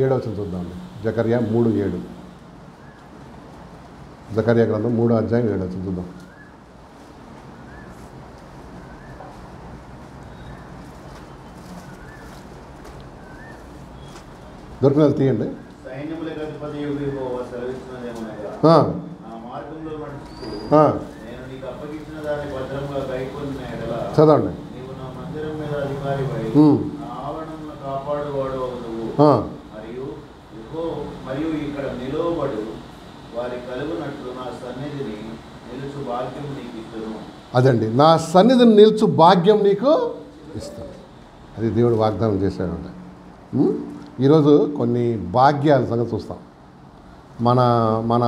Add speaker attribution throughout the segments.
Speaker 1: 7వ వచనం చూద్దామండి. జకర్యా 3:7. జకర్యా గ్రంథం 3వ అధ్యాయం 7వ వచనం చూద్దాం. దొరికిన తీయండి. చదవండి.
Speaker 2: మరియు ఇక్కడ నిలువబడు వారి కలుగునట్లు నా సన్నిధిని నిలుచు భాగ్యం నీకు ఇస్తాను.
Speaker 1: అదండి, నా సన్నిధిని నిలుచు భాగ్యం నీకు ఇస్తాను. అది దేవుడు వాగ్దానం చేశాడండి. ఈరోజు కొన్ని భాగ్యాల సంగతి చూస్తాం. మన మన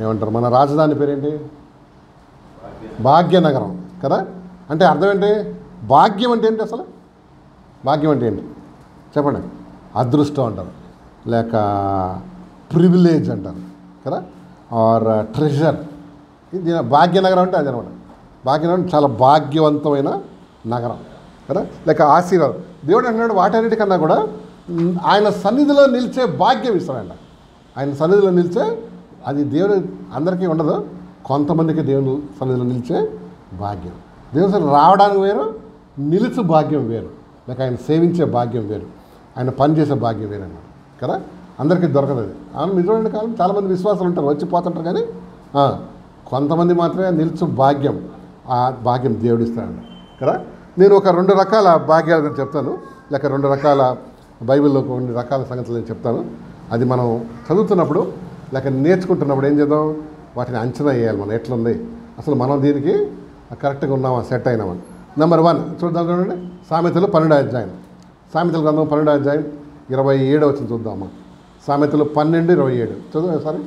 Speaker 1: ఏమంటారు, మన రాజధాని పేరేంటి? భాగ్యనగరం కదా. అంటే అర్థం ఏంటి? భాగ్యం అంటే ఏంటి అసలు? భాగ్యం అంటే ఏంటి చెప్పండి? అదృష్టం అంటారు, లేక ప్రివిలేజ్ అంటారు కదా, ఆర్ ట్రెజర్. ఇది భాగ్యనగరం అంటే అది అనమాట. భాగ్యనగరం చాలా భాగ్యవంతమైన నగరం కదా, లేక ఆశీర్వాదం. దేవుడు అంటున్నాడు వాటన్నిటికన్నా కూడా ఆయన సన్నిధిలో నిలిచే భాగ్యం ఇస్తాడంట. ఆయన సన్నిధిలో నిలిచే, అది దేవుడు అందరికీ ఉండదు, కొంతమందికి దేవుని సన్నిధిలో నిలిచే భాగ్యం. దేవుని సన్నిధి రావడానికి వేరు, నిలుచు భాగ్యం వేరు, లేక ఆయన సేవించే భాగ్యం వేరు, ఆయన పనిచేసే భాగ్యం వేరు అన్నమాట కదా. అందరికీ దొరకదు అది. నిజమైన కాలం చాలామంది విశ్వాసాలు ఉంటారు, వచ్చి పోతుంటారు, కానీ కొంతమంది మాత్రమే నిలుచు భాగ్యం, ఆ భాగ్యం దేవుడు ఇస్తాడంట కదా. నేను ఒక 2 రకాల భాగ్యాల గురించి చెప్తాను, లేక 2 రకాల బైబిల్లో కొన్ని రకాల సంగతులు నేను చెప్తాను. అది మనం చదువుతున్నప్పుడు లేక నేర్చుకుంటున్నప్పుడు ఏం చేద్దాం, వాటిని అంచనా వేయాలి. మనం ఎట్లుంది అసలు, మనం దీనికి కరెక్ట్గా ఉన్నామా, సెట్ అయినామా. నెంబర్ 1 చూద్దాం చూడండి. సామెతలు 12వ అధ్యాయం. సామెతల గ్రంథం 12వ అధ్యాయం 27వ వచనం చూద్దామా. సామెతలు 12:27 చదువు సారీ.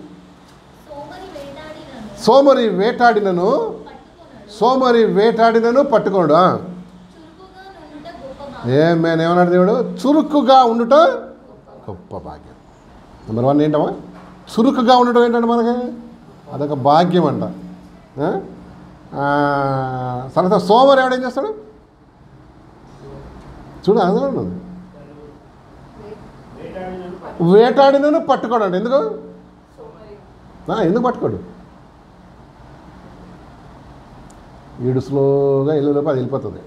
Speaker 1: సోమరి వేటాడినను పట్టుకోడు. ఏమన్నాడు దేవుడు? చురుకుగా ఉండుట గొప్ప భాగ్యం. నెంబర్ 1 ఏంటమ్మా? చురుకుగా ఉండటం ఏంటంటే మనకి అదొక భాగ్యం అంట. తర్వాత సోమరి ఎవడేం చేస్తాడు చూడు, అందులో ఉన్నది. వేటాడినను పట్టుకోడు అంట. ఎందుకు పట్టుకోడు? ఈడు స్లోగా వెళ్ళేలోపు అది వెళ్ళిపోతుంది.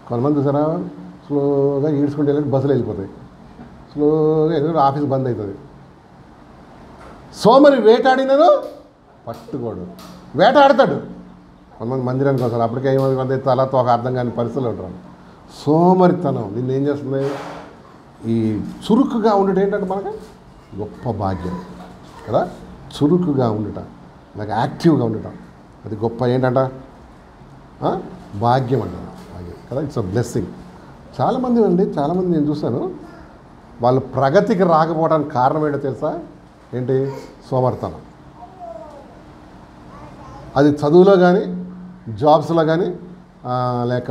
Speaker 1: కొంతమంది చూసారా, స్లోగా ఈడ్చుకుంటూ వెళ్ళి బస్సులు వెళ్ళిపోతాయి, స్లోగా వెళ్ళి ఆఫీస్ బంద్ అవుతుంది. సోమరి వేటాడినను పట్టుకోడు, వేటాడతాడు. కొంతమంది మందిరానికి వస్తారు, అప్పటికే ఏమంది తలతో ఒక అర్థం కాని పరిస్థితులు ఉంటారు. సోమరితనం దీన్ని ఏం చేస్తుంది? ఈ చురుకుగా ఉండటం ఏంటంటే మనకు గొప్ప భాగ్యం కదా. చురుకుగా ఉండటం, నాకు యాక్టివ్గా ఉండటం, అది గొప్ప ఏంటంట భాగ్యం అంట. భాగ్యం కదా, ఇట్స్ అ బ్లెస్సింగ్. చాలామంది నేను చూస్తాను, వాళ్ళు ప్రగతికి రాకపోవడానికి కారణం ఏంటో తెలుసా? ఏంటి? సోమరితనం. అది చదువులో కానీ, జాబ్స్లో కానీ, లేక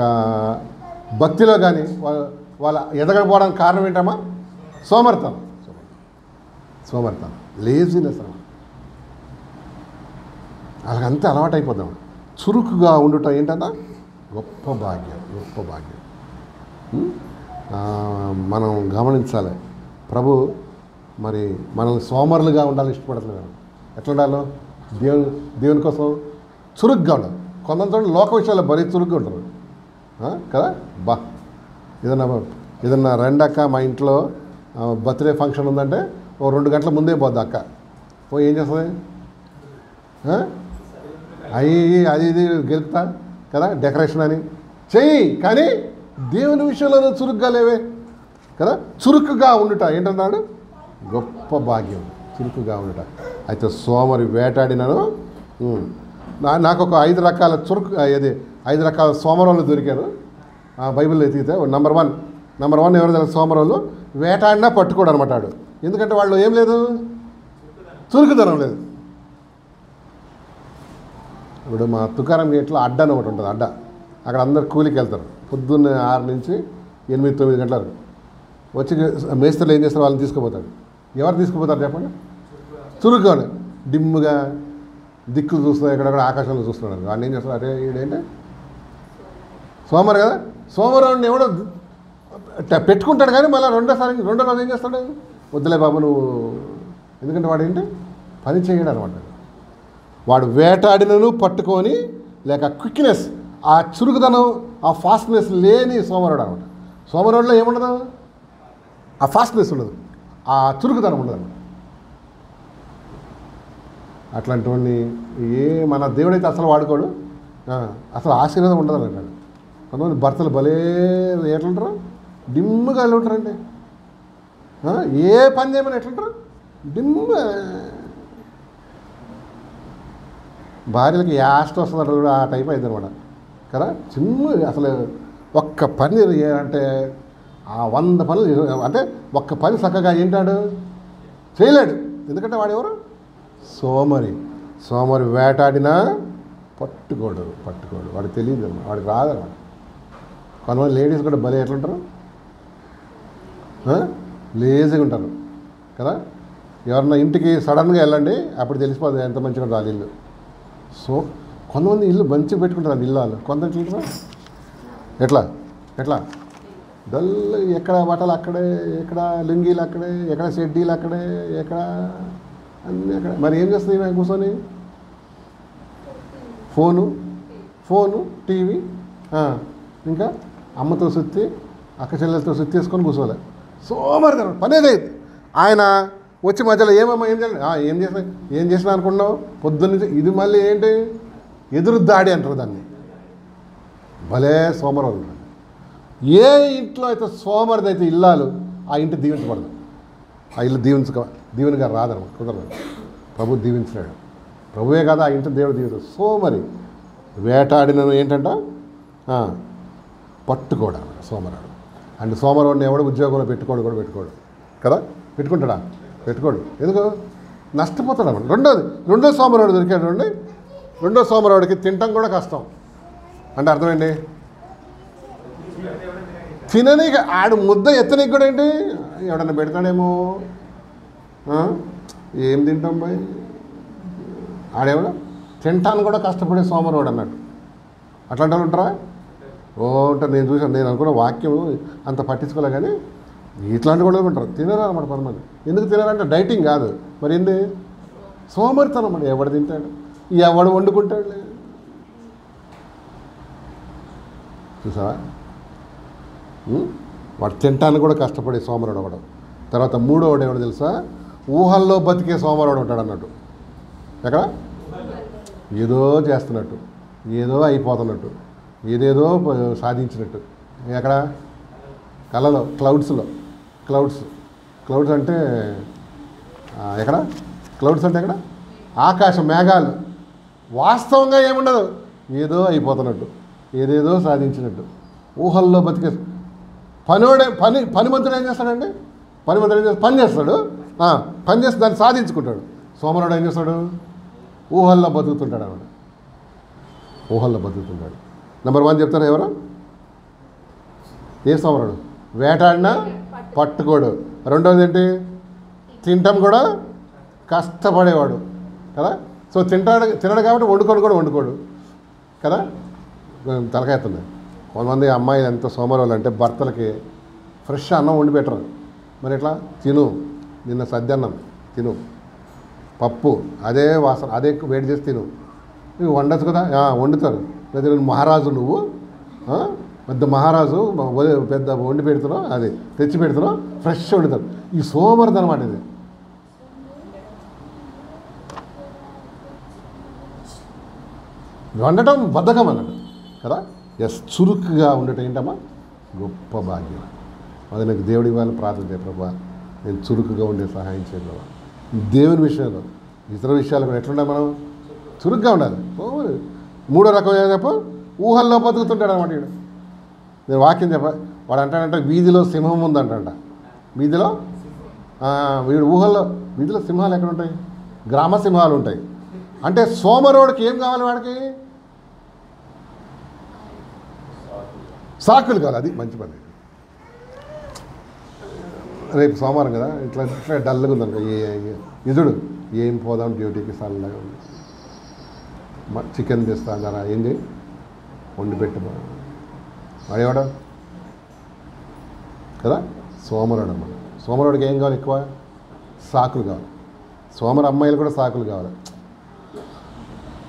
Speaker 1: భక్తిలో కానీ వాళ్ళ ఎదగకపోవడానికి కారణం ఏంటమ్మా? సోమరితనం, లేజినెస్ అన్నమాట. అలాగంతే అలవాటు అయిపోద్దాం. చురుకుగా ఉండటం ఏంటన్నా గొప్ప భాగ్యం. మనం గమనించాలి, ప్రభు మరి మనల్ని సోమరులుగా ఉండాలని ఇష్టపడట్లేదు. ఎట్లా ఉండాలో? దేవుని కోసం చురుగ్గా ఉండాలి. కొంతమంది లోక విషయాల్లో మరీ చురుగ్గా ఉంటారు కదా. ఏదన్నా రెండక్క మా ఇంట్లో బర్త్డే ఫంక్షన్ ఉందంటే ఓ 2 గంటల ముందే పోద్ది అక్క. పోయి ఏం చేస్తుంది? అది ఇది గెలుపుతా కదా, డెకరేషన్ అని చెయ్యి, కానీ దేవుని విషయంలో చురుగ్గా లేవే కదా. చురుకుగా ఉండుట ఏంటన్నాడు? గొప్ప భాగ్యం, చురుకుగా ఉండుట. అయితే సోమరి వేటాడినను. నాకు ఒక 5 రకాల చురుకు, 5 రకాల సోమరులు దొరికారు బైబిల్లో ఎతికితే. నెంబర్ వన్ ఎవరు తెలుసు? సోమరులు వేటాడినా పట్టుకోడు అనమాట. ఎందుకంటే వాళ్ళు ఏం లేదు, చురుకుదనం లేదు. ఇప్పుడు మా తుకారం గేట్లో అడ్డ అని ఒకటి ఉంటుంది. అక్కడ అందరు కూలికి వెళ్తారు, పొద్దున్న 6 నుంచి 8-9 గంటల వరకు. వచ్చి మేస్త్రులు ఏం చేస్తారు? వాళ్ళని తీసుకుపోతాడు. ఎవరు తీసుకుపోతారు చెప్పండి? చురుకుగానే డిమ్ముగా దిక్కులు చూస్తున్నాడు, ఎక్కడెక్కడ ఆకాశంలో చూస్తున్నాడు. వాడిని ఏం చేస్తాడు? అరే ఈడేంటే సోమరు కదా. సోమవారం ఎవడో పెట్టుకుంటాడు కానీ మళ్ళీ రెండో రోజు ఏం చేస్తాడు? వద్దులే బాబు నువ్వు, ఎందుకంటే వాడు ఏంటి పని చేయడు అనమాట. వాడు వేటాడినను పట్టుకొని లేక క్విక్నెస్, ఆ చురుకుదనం, ఆ ఫాస్ట్నెస్ లేని సోమరుడు అనమాట. సోమరుడులో ఏముండదు? ఆ ఫాస్ట్నెస్ ఉండదు, ఆ చురుకుదనం ఉండదు అనమాట. అట్లాంటివన్నీ మన దేవుడైతే అసలు వాడుకోడు, అసలు ఆశీర్వాదం ఉండదు అంటాడు. కొంతమంది భర్తలు భలే ఎట్లుంటారు, డిమ్ముగా వెళ్ళి ఉంటారండి. ఏ పని చేయమని ఎట్లుంటారు, డిమ్ముగా. భార్యలకి యాస్ట్ వస్తుంది కూడా ఆ టైప్ అయింది అనమాట కదా. అసలు ఒక్క పని అంటే ఆ 100 పనులు అంటే ఒక్క పని చక్కగా ఏంటాడు చేయలేడు. ఎందుకంటే వాడు సోమరి వేటాడినా పట్టుకోడు. వాడికి తెలియదు, వాడికి రాదన్నమాట. కొంతమంది లేడీస్ కూడా భలే ఎట్లుంటారు, లేజీగా ఉంటారు కదా. ఎవరన్నా ఇంటికి సడన్గా వెళ్ళండి, అప్పుడు తెలిసిపోతుంది ఎంత మంచిగా ఉంటుంది వాళ్ళ ఇల్లు. సో కొంతమంది ఇల్లు మంచిగా పెట్టుకుంటారు, ఇల్లు వాళ్ళు. కొంతమంది ఎట్లా డల్, ఎక్కడ బట్టలు అక్కడే, ఎక్కడ లుంగీలు అక్కడే, ఎక్కడ షెడ్డీలు అక్కడే, ఎక్కడ అన్నీ అక్కడే. మరి ఏం చేస్తుంది మేము కూర్చొని? ఫోను టీవీ, ఇంకా అమ్మతో సుత్తి, అక్క చెల్లెలతో సుత్తి వేసుకొని కూర్చోలే. సోమరి కదా, పనే లేదు. ఆయన వచ్చి మధ్యలో ఏమమ్మా ఏం చేయాలి, ఏం చేసినా అనుకున్నావు పొద్దున్నీ. ఇది మళ్ళీ ఏంటి, ఎదురు దాడి అంటారు దాన్ని. భలే సోమరం. ఏ ఇంట్లో అయితే సోమరిది అయితే ఇల్లాలు, ఆ ఇంటి దీవించబడదు. ఆ ఇల్లు దీవెనగా రాదనమాట, కుదరదు. ప్రభు దీవించాడు. ప్రభువే కదా ఆ ఇంటి దేవుడు దీవించాడు. సోమరి వేటాడినను ఏంటంట పట్టుకోవడం సోమరాడు. అండ్ సోమరావుని ఎవడు ఉద్యోగంలో పెట్టుకోడు కదా. పెట్టుకుంటాడా? పెట్టుకోడు. ఎందుకు? నష్టపోతాడు అన్నమాట. రెండో సోమరావుడు దొరికాడు అండి. రెండో సోమరావుడికి తినటం కూడా కష్టం. అంటే అర్థమేంటి? తిననీకి ఆడు ముద్ద ఎత్తనీకి కూడా ఏంటి, ఎవడన్నా పెడతాడేమో. ఏం తింటాం బాయ్, ఆడేవాడు తింటాను కూడా కష్టపడే సోమరావుడు అన్నట్టు. అట్లాంటి వాళ్ళు ఉంటారా? ఉంటారు. నేను చూసాను, నేను అనుకున్న వాక్యం అంత పట్టించుకోలే, కానీ ఇట్లాంటి కూడా ఉంటారు. తినరా అన్నమాట 10 మంది. ఎందుకు తినారంటే డైటింగ్ కాదు, మరి ఏంటి, సోమరితనం అన్నమాట. ఎవడు తింటాడు, ఎవడు వండుకుంటాడు. చూసావా? వాడు తింటానికి కూడా కష్టపడే సోమరుడు అవ్వడం. తర్వాత మూడోవాడు ఎవడో తెలుసా? ఊహల్లో బతికే సోమరుడు ఉంటాడు అన్నట్టు. ఎక్కడ ఏదో చేస్తున్నట్టు, ఏదో అయిపోతున్నట్టు, ఏదేదో సాధించినట్టు. ఎక్కడ? కళలో, క్లౌడ్స్ అంటే ఎక్కడ? క్లౌడ్స్ అంటే ఎక్కడ? ఆకాశం, మేఘాలు. వాస్తవంగా ఏముండదు, ఏదో అయిపోతున్నట్టు, ఏదేదో సాధించినట్టు, ఊహల్లో బతికే పనిమంతుడు ఏం చేస్తాడండి? పని చేస్తాడు, పని చేసి దాన్ని సాధించుకుంటాడు. సోమరుడు ఏం చేస్తాడు? ఊహల్లో బతుకుతుంటాడు అన్నమాట. ఊహల్లో బతుకుతుంటాడు. నెంబర్ 1 చెప్తారా ఎవరు? ఏ సోమరుడు? వేటాడినా పట్టుకోడు. రెండవది ఏంటి? తినటం కూడా కష్టపడేవాడు కదా. సో తినడు కాబట్టి వండుకోడు కదా. తలకాయతుంది. కొంతమంది అమ్మాయిలు ఎంత సోమరులు అంటే భర్తలకి ఫ్రెష్ అన్నం వండి పెట్టరు. మరి ఎట్లా? నిన్న సద్దన్నం తిను, పప్పు అదే వాసన, అదే వేడి చేసి తిను. నువ్వు వండచ్చు కదా. వండుతారు. లేదా నువ్వు మహారాజు, నువ్వు పెద్ద మహారాజు, పెద్ద వండి పెడుతున్నావు, అది తెచ్చి పెడుతున్నావు, ఫ్రెష్ వండుతారు. ఈ సోమరిది అనమాట ఇది. వండటం బద్ధకం అన్నట్టు కదా. చురుకుగా ఉండటం ఏంటమ్మా గొప్ప భాగ్యం. అది నాకు దేవుడి ఇవ్వాలి, ప్రార్థన చేయ ప్రభా, నేను చురుకుగా ఉండే సహాయం చేయ ప్రభా. దేవుని విషయంలో, ఇతర విషయాలు కూడా ఎట్లుండాలి, మనం చురుగ్గా ఉండాలి. మూడో రకం ఏం చెప్ప, ఊహల్లో బతుకుతుంటాడు అనమాట. వీడు నేను వాక్యం చెప్ప, వాడు అంటాడంటే వీధిలో సింహం ఉందంట. వీధిలో వీడు వీధిలో సింహాలు ఎక్కడ ఉంటాయి? గ్రామ సింహాలు ఉంటాయి. అంటే సోమరోడికి ఏం కావాలి? వాడికి సాకులు కావాలి. అది మంచి పని. రేపు సోమవారం కదా, ఇట్లా డల్గా ఉందనుకో, ఇదుడు ఏం పోదాం డ్యూటీకి, సల్లగా ఉంది, చికెన్ తెస్తా అన్నారా, ఏంటి వండి పెట్టు. వాడేవాడు కదా. సోమరుడు అన్నమాట. సోమరుడికి ఏం కావాలి? ఎక్కువ సాకులు కావాలి. సోమరు అమ్మాయిలు కూడా సాకులు కావాలి.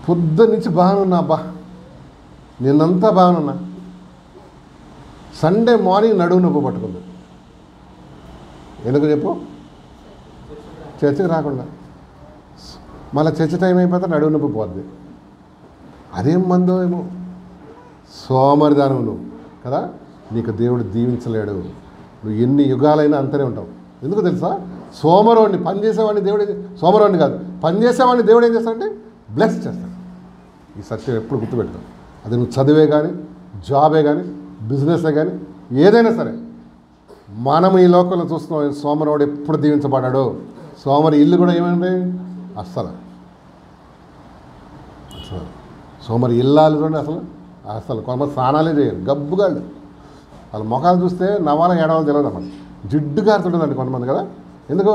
Speaker 1: పొద్దున్న నుంచి బాగానున్నా అబ్బా, నిన్నంతా బాగానున్నా, సండే మార్నింగ్ నడువు నొప్పి పట్టుకుంది. ఎందుకు చెప్పు? చర్చికి రాకుండా. మళ్ళీ చర్చి టైం అయిపోతే నడువు నొప్పి పోద్ది. అదేం మందో ఏమో. సోమరిదానం నువ్వు కదా. నీకు దేవుడు దీవించలేడు. నువ్వు ఎన్ని యుగాలైనా అంతనే ఉంటావు. ఎందుకు తెలుసా? సోమరోడిని, పనిచేసేవాడిని దేవుడు, సోమరోడిని కాదు, పనిచేసేవాడిని దేవుడు ఏం చేస్తాడంటే బ్లెస్ చేస్తాడు. ఈ సత్యం ఎప్పుడు గుర్తుపెట్టుకో. అది నువ్వు చదివే కానీ, జాబే కానీ, బిజినెసే కానీ, ఏదైనా సరే. మనం ఈ లోకంలో చూస్తున్నాం, సోమరోడు ఎప్పుడు దీవించబడ్డాడు. సోమరి ఇల్లు కూడా ఏమండి అస్సలు సోమరి ఇల్లాలు చూడండి. అసలు కొంతమంది స్నానాలే చేయరు, గబ్బుగాళ్ళు. వాళ్ళ ముఖాలు చూస్తే నవ్వాల ఏడవాళ్ళు తెలియదు అన్నమాట. జిడ్డు గారుతుంటుందండి కొంతమంది కదా. ఎందుకు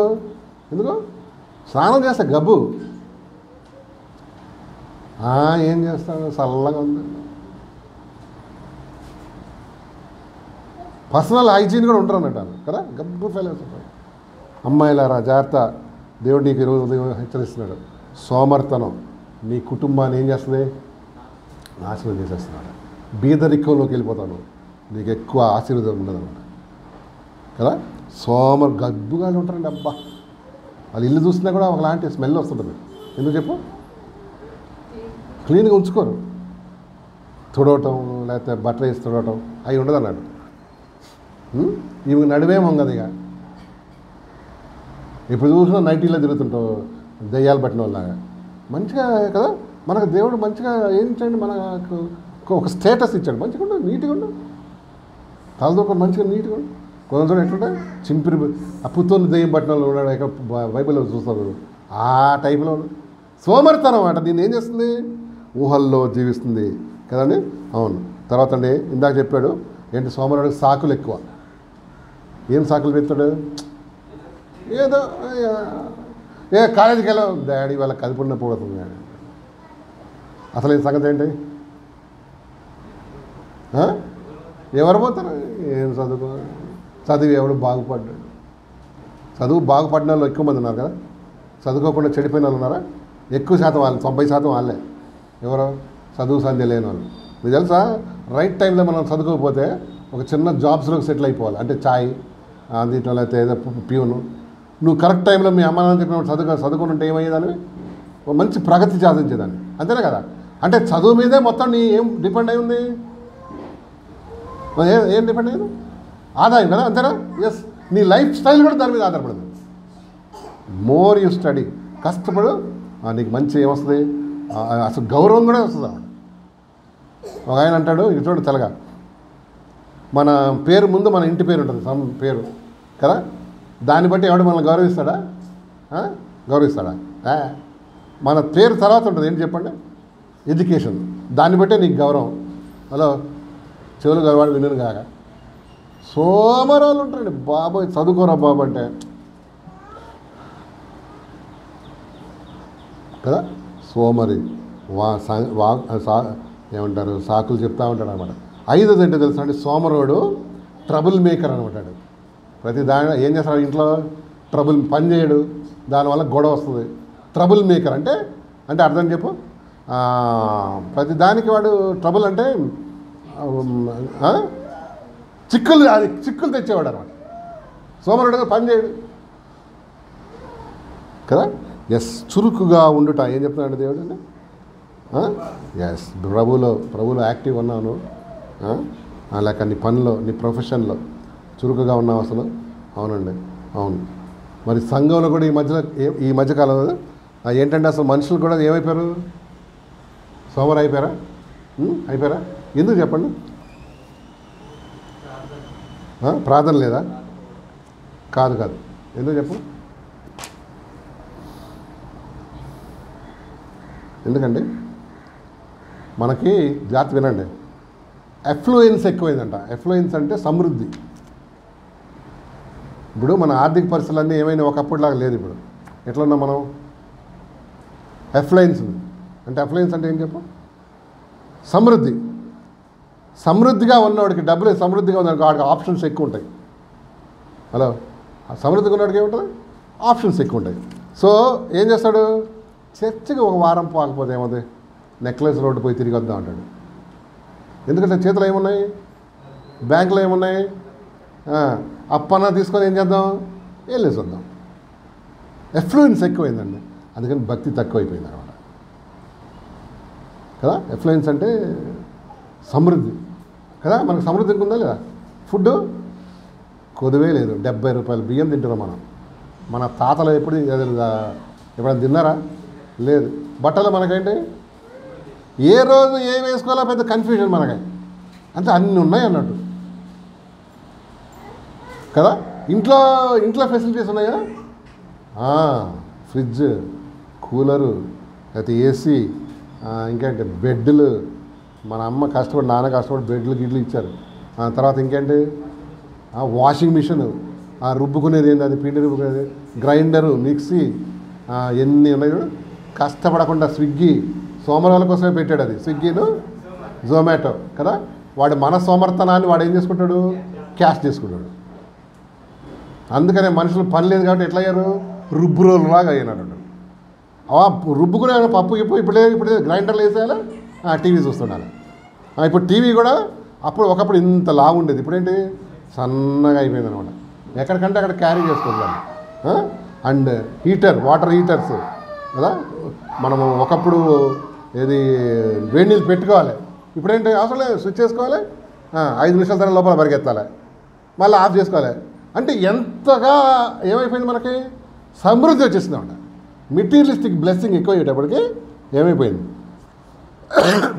Speaker 1: ఎందుకు స్నానం చేస్తే గబ్బు. ఏం చేస్తాడు, చల్లగా ఉంది. పర్సనల్ హైజీన్ కూడా ఉంటారు అన్నట్టు కదా. గబ్బు ఫెయిల్ అవుతుంటారు. అమ్మాయిలారా జాగ్రత్త, దేవుడు నీకు ఈరోజు ఉదయం హెచ్చరిస్తున్నాడు. సోమర్తనం నీ కుటుంబాన్ని ఏం చేస్తుంది? నాశనం చేసేస్తున్నాడు. బీదరికంలోకి వెళ్ళిపోతాను, నీకు ఎక్కువ ఆశీర్వాదం ఉండదన్నమాట కదా. గబ్బుగాళ్ళు ఉంటారండి. అబ్బా, వాళ్ళు ఇల్లు చూసినా కూడా ఒకలాంటి స్మెల్ వస్తుంటుంది. ఎందుకు చెప్పు? క్లీన్గా ఉంచుకోరు. తుడవటం, లేకపోతే బట్టలు వేసి తుడవటం అవి ఉండదు అన్నాడు. ఇవి నడివే వంగదు. ఇక ఇప్పుడు చూసినా నైటీలో తిరుగుతుంటావు, దయ్యాలు పట్టిన వాళ్ళలాగా. మంచిగా కదా, మనకు దేవుడు మంచిగా ఏంటండి, మనకు ఒక స్టేటస్ ఇచ్చాడు. మంచిగా ఉండదు, నీట్గా ఉండదు, తలదొక మంచిగా నీట్గా ఉండదు. కొంచెం ఎట్లుంటే చింపిరి పుత్తూరు దెయ్యం పట్టిన వాళ్ళు ఉన్నాడు, ఇక్కడ బైబిల్లో చూస్తారు, ఆ టైప్లో సోమరితనం అన్నమాట. దీన్ని ఏం చేస్తుంది? ఊహల్లో జీవిస్తుంది కదండి. అవును. తర్వాత అండి ఇందాక చెప్పాడు ఏంటి, సోమరుడికి సాకులు ఎక్కువ. ఏం సాకులు పెడతాడు? ఏదో కాలేజీకి వెళ్ళావు డాడీ, వాళ్ళ కదుపున్న పోతుంది. అసలు ఈ సంగతి ఏంటి? ఎవరు పోతారు? ఏం చదివి ఎవడు బాగుపడ్డాడు? చదువు బాగుపడిన వాళ్ళు ఎక్కువ మంది ఉన్నారు కదా. చదువుకోకుండా చెడిపోయిన వాళ్ళు ఉన్నారా? ఎక్కువ శాతం వాళ్ళు, 90% వాళ్ళే. ఎవరో చదువు సంధ్య లేని వాళ్ళు. మీకు తెలుసా, రైట్ టైంలో మనం చదువుకోకపోతే ఒక చిన్న జాబ్స్లోకి సెటిల్ అయిపోవాలి. అంటే ఛాయ్ దీంట్లో, లేకపోతే ఏదో ప్యూను. నువ్వు కరెక్ట్ టైంలో మీ అమ్మ నాన్న చెప్పినప్పుడు చదువుకుని ఉంటే ఏమయ్యేదాన్ని? ఒక మంచి ప్రగతి సాధించేదాన్ని. అంతేనే కదా. అంటే చదువు మీదే మొత్తం నీ ఏం డిపెండ్ అయి ఉంది? ఏం డిపెండ్ అయ్యింది? ఆదాయం కదా. అంతేనా? ఎస్. నీ లైఫ్ స్టైల్ కూడా దాని మీద ఆధారపడదు. మోర్ యూ స్టడీ, కష్టపడు, నీకు మంచి ఏమొస్తుంది, అసలు గౌరవం కూడా వస్తుంది అన్నమాట. ఒక ఆయన అంటాడు, ఇది చూడు తెలగా, మన పేరు ముందు మన ఇంటి పేరు ఉంటుంది, సమ్ పేరు కదా. దాన్ని బట్టి ఎవడు మనల్ని గౌరవిస్తాడా? గౌరవిస్తాడా? మన పేరు తర్వాత ఉంటుంది ఏంటి చెప్పండి? ఎడ్యుకేషన్. దాన్ని బట్టే నీకు గౌరవం. హలో, చెవులు గౌరవాడు వినను కాక సోమరాలు ఉంటారండి. బాబోయ్ చదువుకోరా బాబు అంటే కదా. సోమరి ఏమంటారు, సాకులు చెప్తా ఉంటాడు అనమాట. 5ది ఏంటో తెలుసా అండి, సోమరోడు ట్రబుల్ మేకర్ అనమాట. ప్రతి దాని ఏం చేస్తాడు ఇంట్లో? ట్రబుల్, పని చేయడు, దానివల్ల గొడవ వస్తుంది. ట్రబుల్ మేకర్ అంటే అర్థం చెప్పు. ప్రతి దానికి వాడు ట్రబుల్ అంటే చిక్కులు తెచ్చేవాడు అనమాట. సోమరుడు పని చేయడు కదా. ఎస్, చురుకుగా ఉండుట. ఏం చెప్తున్నాడు దేవుడు అండి? ఎస్, ప్రభువులో యాక్టివ్ ఉన్నాను, లేక నీ పనిలో, నీ ప్రొఫెషన్లో చురుకుగా ఉన్నావు అసలు. అవునండి, అవును. మరి సంఘంలో కూడా ఈ మధ్యకాలంలో ఏంటంటే అసలు మనుషులు కూడా ఏమైపోయారు? సోమరు అయిపోయారా? ఎందుకు చెప్పండి? ప్రార్థన లేదా? కాదు. ఎందుకు చెప్పు? ఎందుకండి మనకి జాతి వినండి, ఎఫ్లూయెన్స్ ఎక్కువైందంట. ఎఫ్లూయెన్స్ అంటే సమృద్ధి. ఇప్పుడు మన ఆర్థిక పరిస్థితులన్నీ ఏమైనా ఒకప్పుడులాగా లేదు. ఇప్పుడు ఎట్లున్నాం మనం? ఎఫ్లూయెన్స్ అంటే ఏం చెప్పు? సమృద్ధిగా ఉన్నవాడికి, డబ్బులు సమృద్ధిగా ఉన్నవాడికి వాడికి ఆప్షన్స్ ఎక్కువ ఉంటాయి. హలో సమృద్ధిగా ఉన్నవాడికి ఏముంటుంది, ఆప్షన్స్ ఎక్కువ ఉంటాయి. సో ఏం చేస్తాడు, చర్చికి ఒక వారం పోకపోతే ఏమవుతుంది, నెక్లెస్ రోడ్డు పోయి తిరిగి వద్దాం అంటాడు. ఎందుకంటే చేతిలో ఏమున్నాయి, బ్యాంకులో ఏమున్నాయి, అప్పన్న తీసుకొని ఏం చేద్దాం, వెళ్ళేసి వద్దాం. ఎఫ్లూయెన్స్ ఎక్కువైందండి, అందుకని భక్తి తక్కువైపోయింది అనమాట కదా. ఎఫ్లూయెన్స్ అంటే సమృద్ధి కదా, మనకు సమృద్ధి ఉందా లేదా, ఫుడ్ కొదువే లేదు, 70 రూపాయలు బియ్యం తింటున్నాం మనం. మన తాతలు ఎప్పుడైనా తిన్నారా, లేదు. బట్టలు మనకేంటి, ఏ రోజు ఏం వేసుకోవాలో పెద్ద కన్ఫ్యూజన్ మనకి, అంటే అన్నీ ఉన్నాయి అన్నట్టు కదా. ఇంట్లో ఫెసిలిటీస్ ఉన్నాయా, ఫ్రిడ్జ్, కూలరు, లేకపోతే ఏసీ, ఇంకేంటి బెడ్లు, మన అమ్మ కష్టపడి నాన్న కష్టపడి బెడ్లు గిడ్లు ఇచ్చారు. తర్వాత ఇంకేంటి, వాషింగ్ మిషన్, రుబ్బుకునేది ఏంటి, అది పిండి రుబ్బుకునేది, గ్రైండరు, మిక్సీ, ఎన్ని ఉన్నాయి కష్టపడకుండా. స్విగ్గీ సోమవారాల కోసమే పెట్టాడు, అది స్విగ్గీను జొమాటో కదా. వాడు మన సోమర్థనాన్ని వాడు ఏం చేసుకుంటాడు, క్యాష్ చేసుకుంటాడు. అందుకనే మనుషులు పని లేదు కాబట్టి ఎట్లా అయ్యారు, రుబ్బు రోజులాగా అయినాడు. రుబ్బుకునే పప్పు ఇప్పుడు గ్రైండర్లు వేసేయాలి, టీవీ చూస్తుండాలి. ఇప్పుడు టీవీ కూడా ఒకప్పుడు ఇంత లావు ఉండేది, ఇప్పుడేంటి సన్నగా అయిపోయింది అనమాట. ఎక్కడికంటే అక్కడ క్యారీ చేసుకోవాలి. అండ్ వాటర్ హీటర్స్ కదా. మనము ఒకప్పుడు ఏది వేడి నీళ్ళు పెట్టుకోవాలి, ఇప్పుడేంటి అవసరం లేదు, స్విచ్ చేసుకోవాలి, 5 నిమిషాల తర్వాత లోపల పరిగెత్తాలి, మళ్ళీ ఆఫ్ చేసుకోవాలి. అంటే ఎంతగా ఏమైపోయింది, మనకి సమృద్ధి వచ్చేసింది అన్నమాట. మెటీరియలిస్టిక్ బ్లెస్సింగ్ ఎక్కువ అయ్యేటప్పటికి ఏమైపోయింది,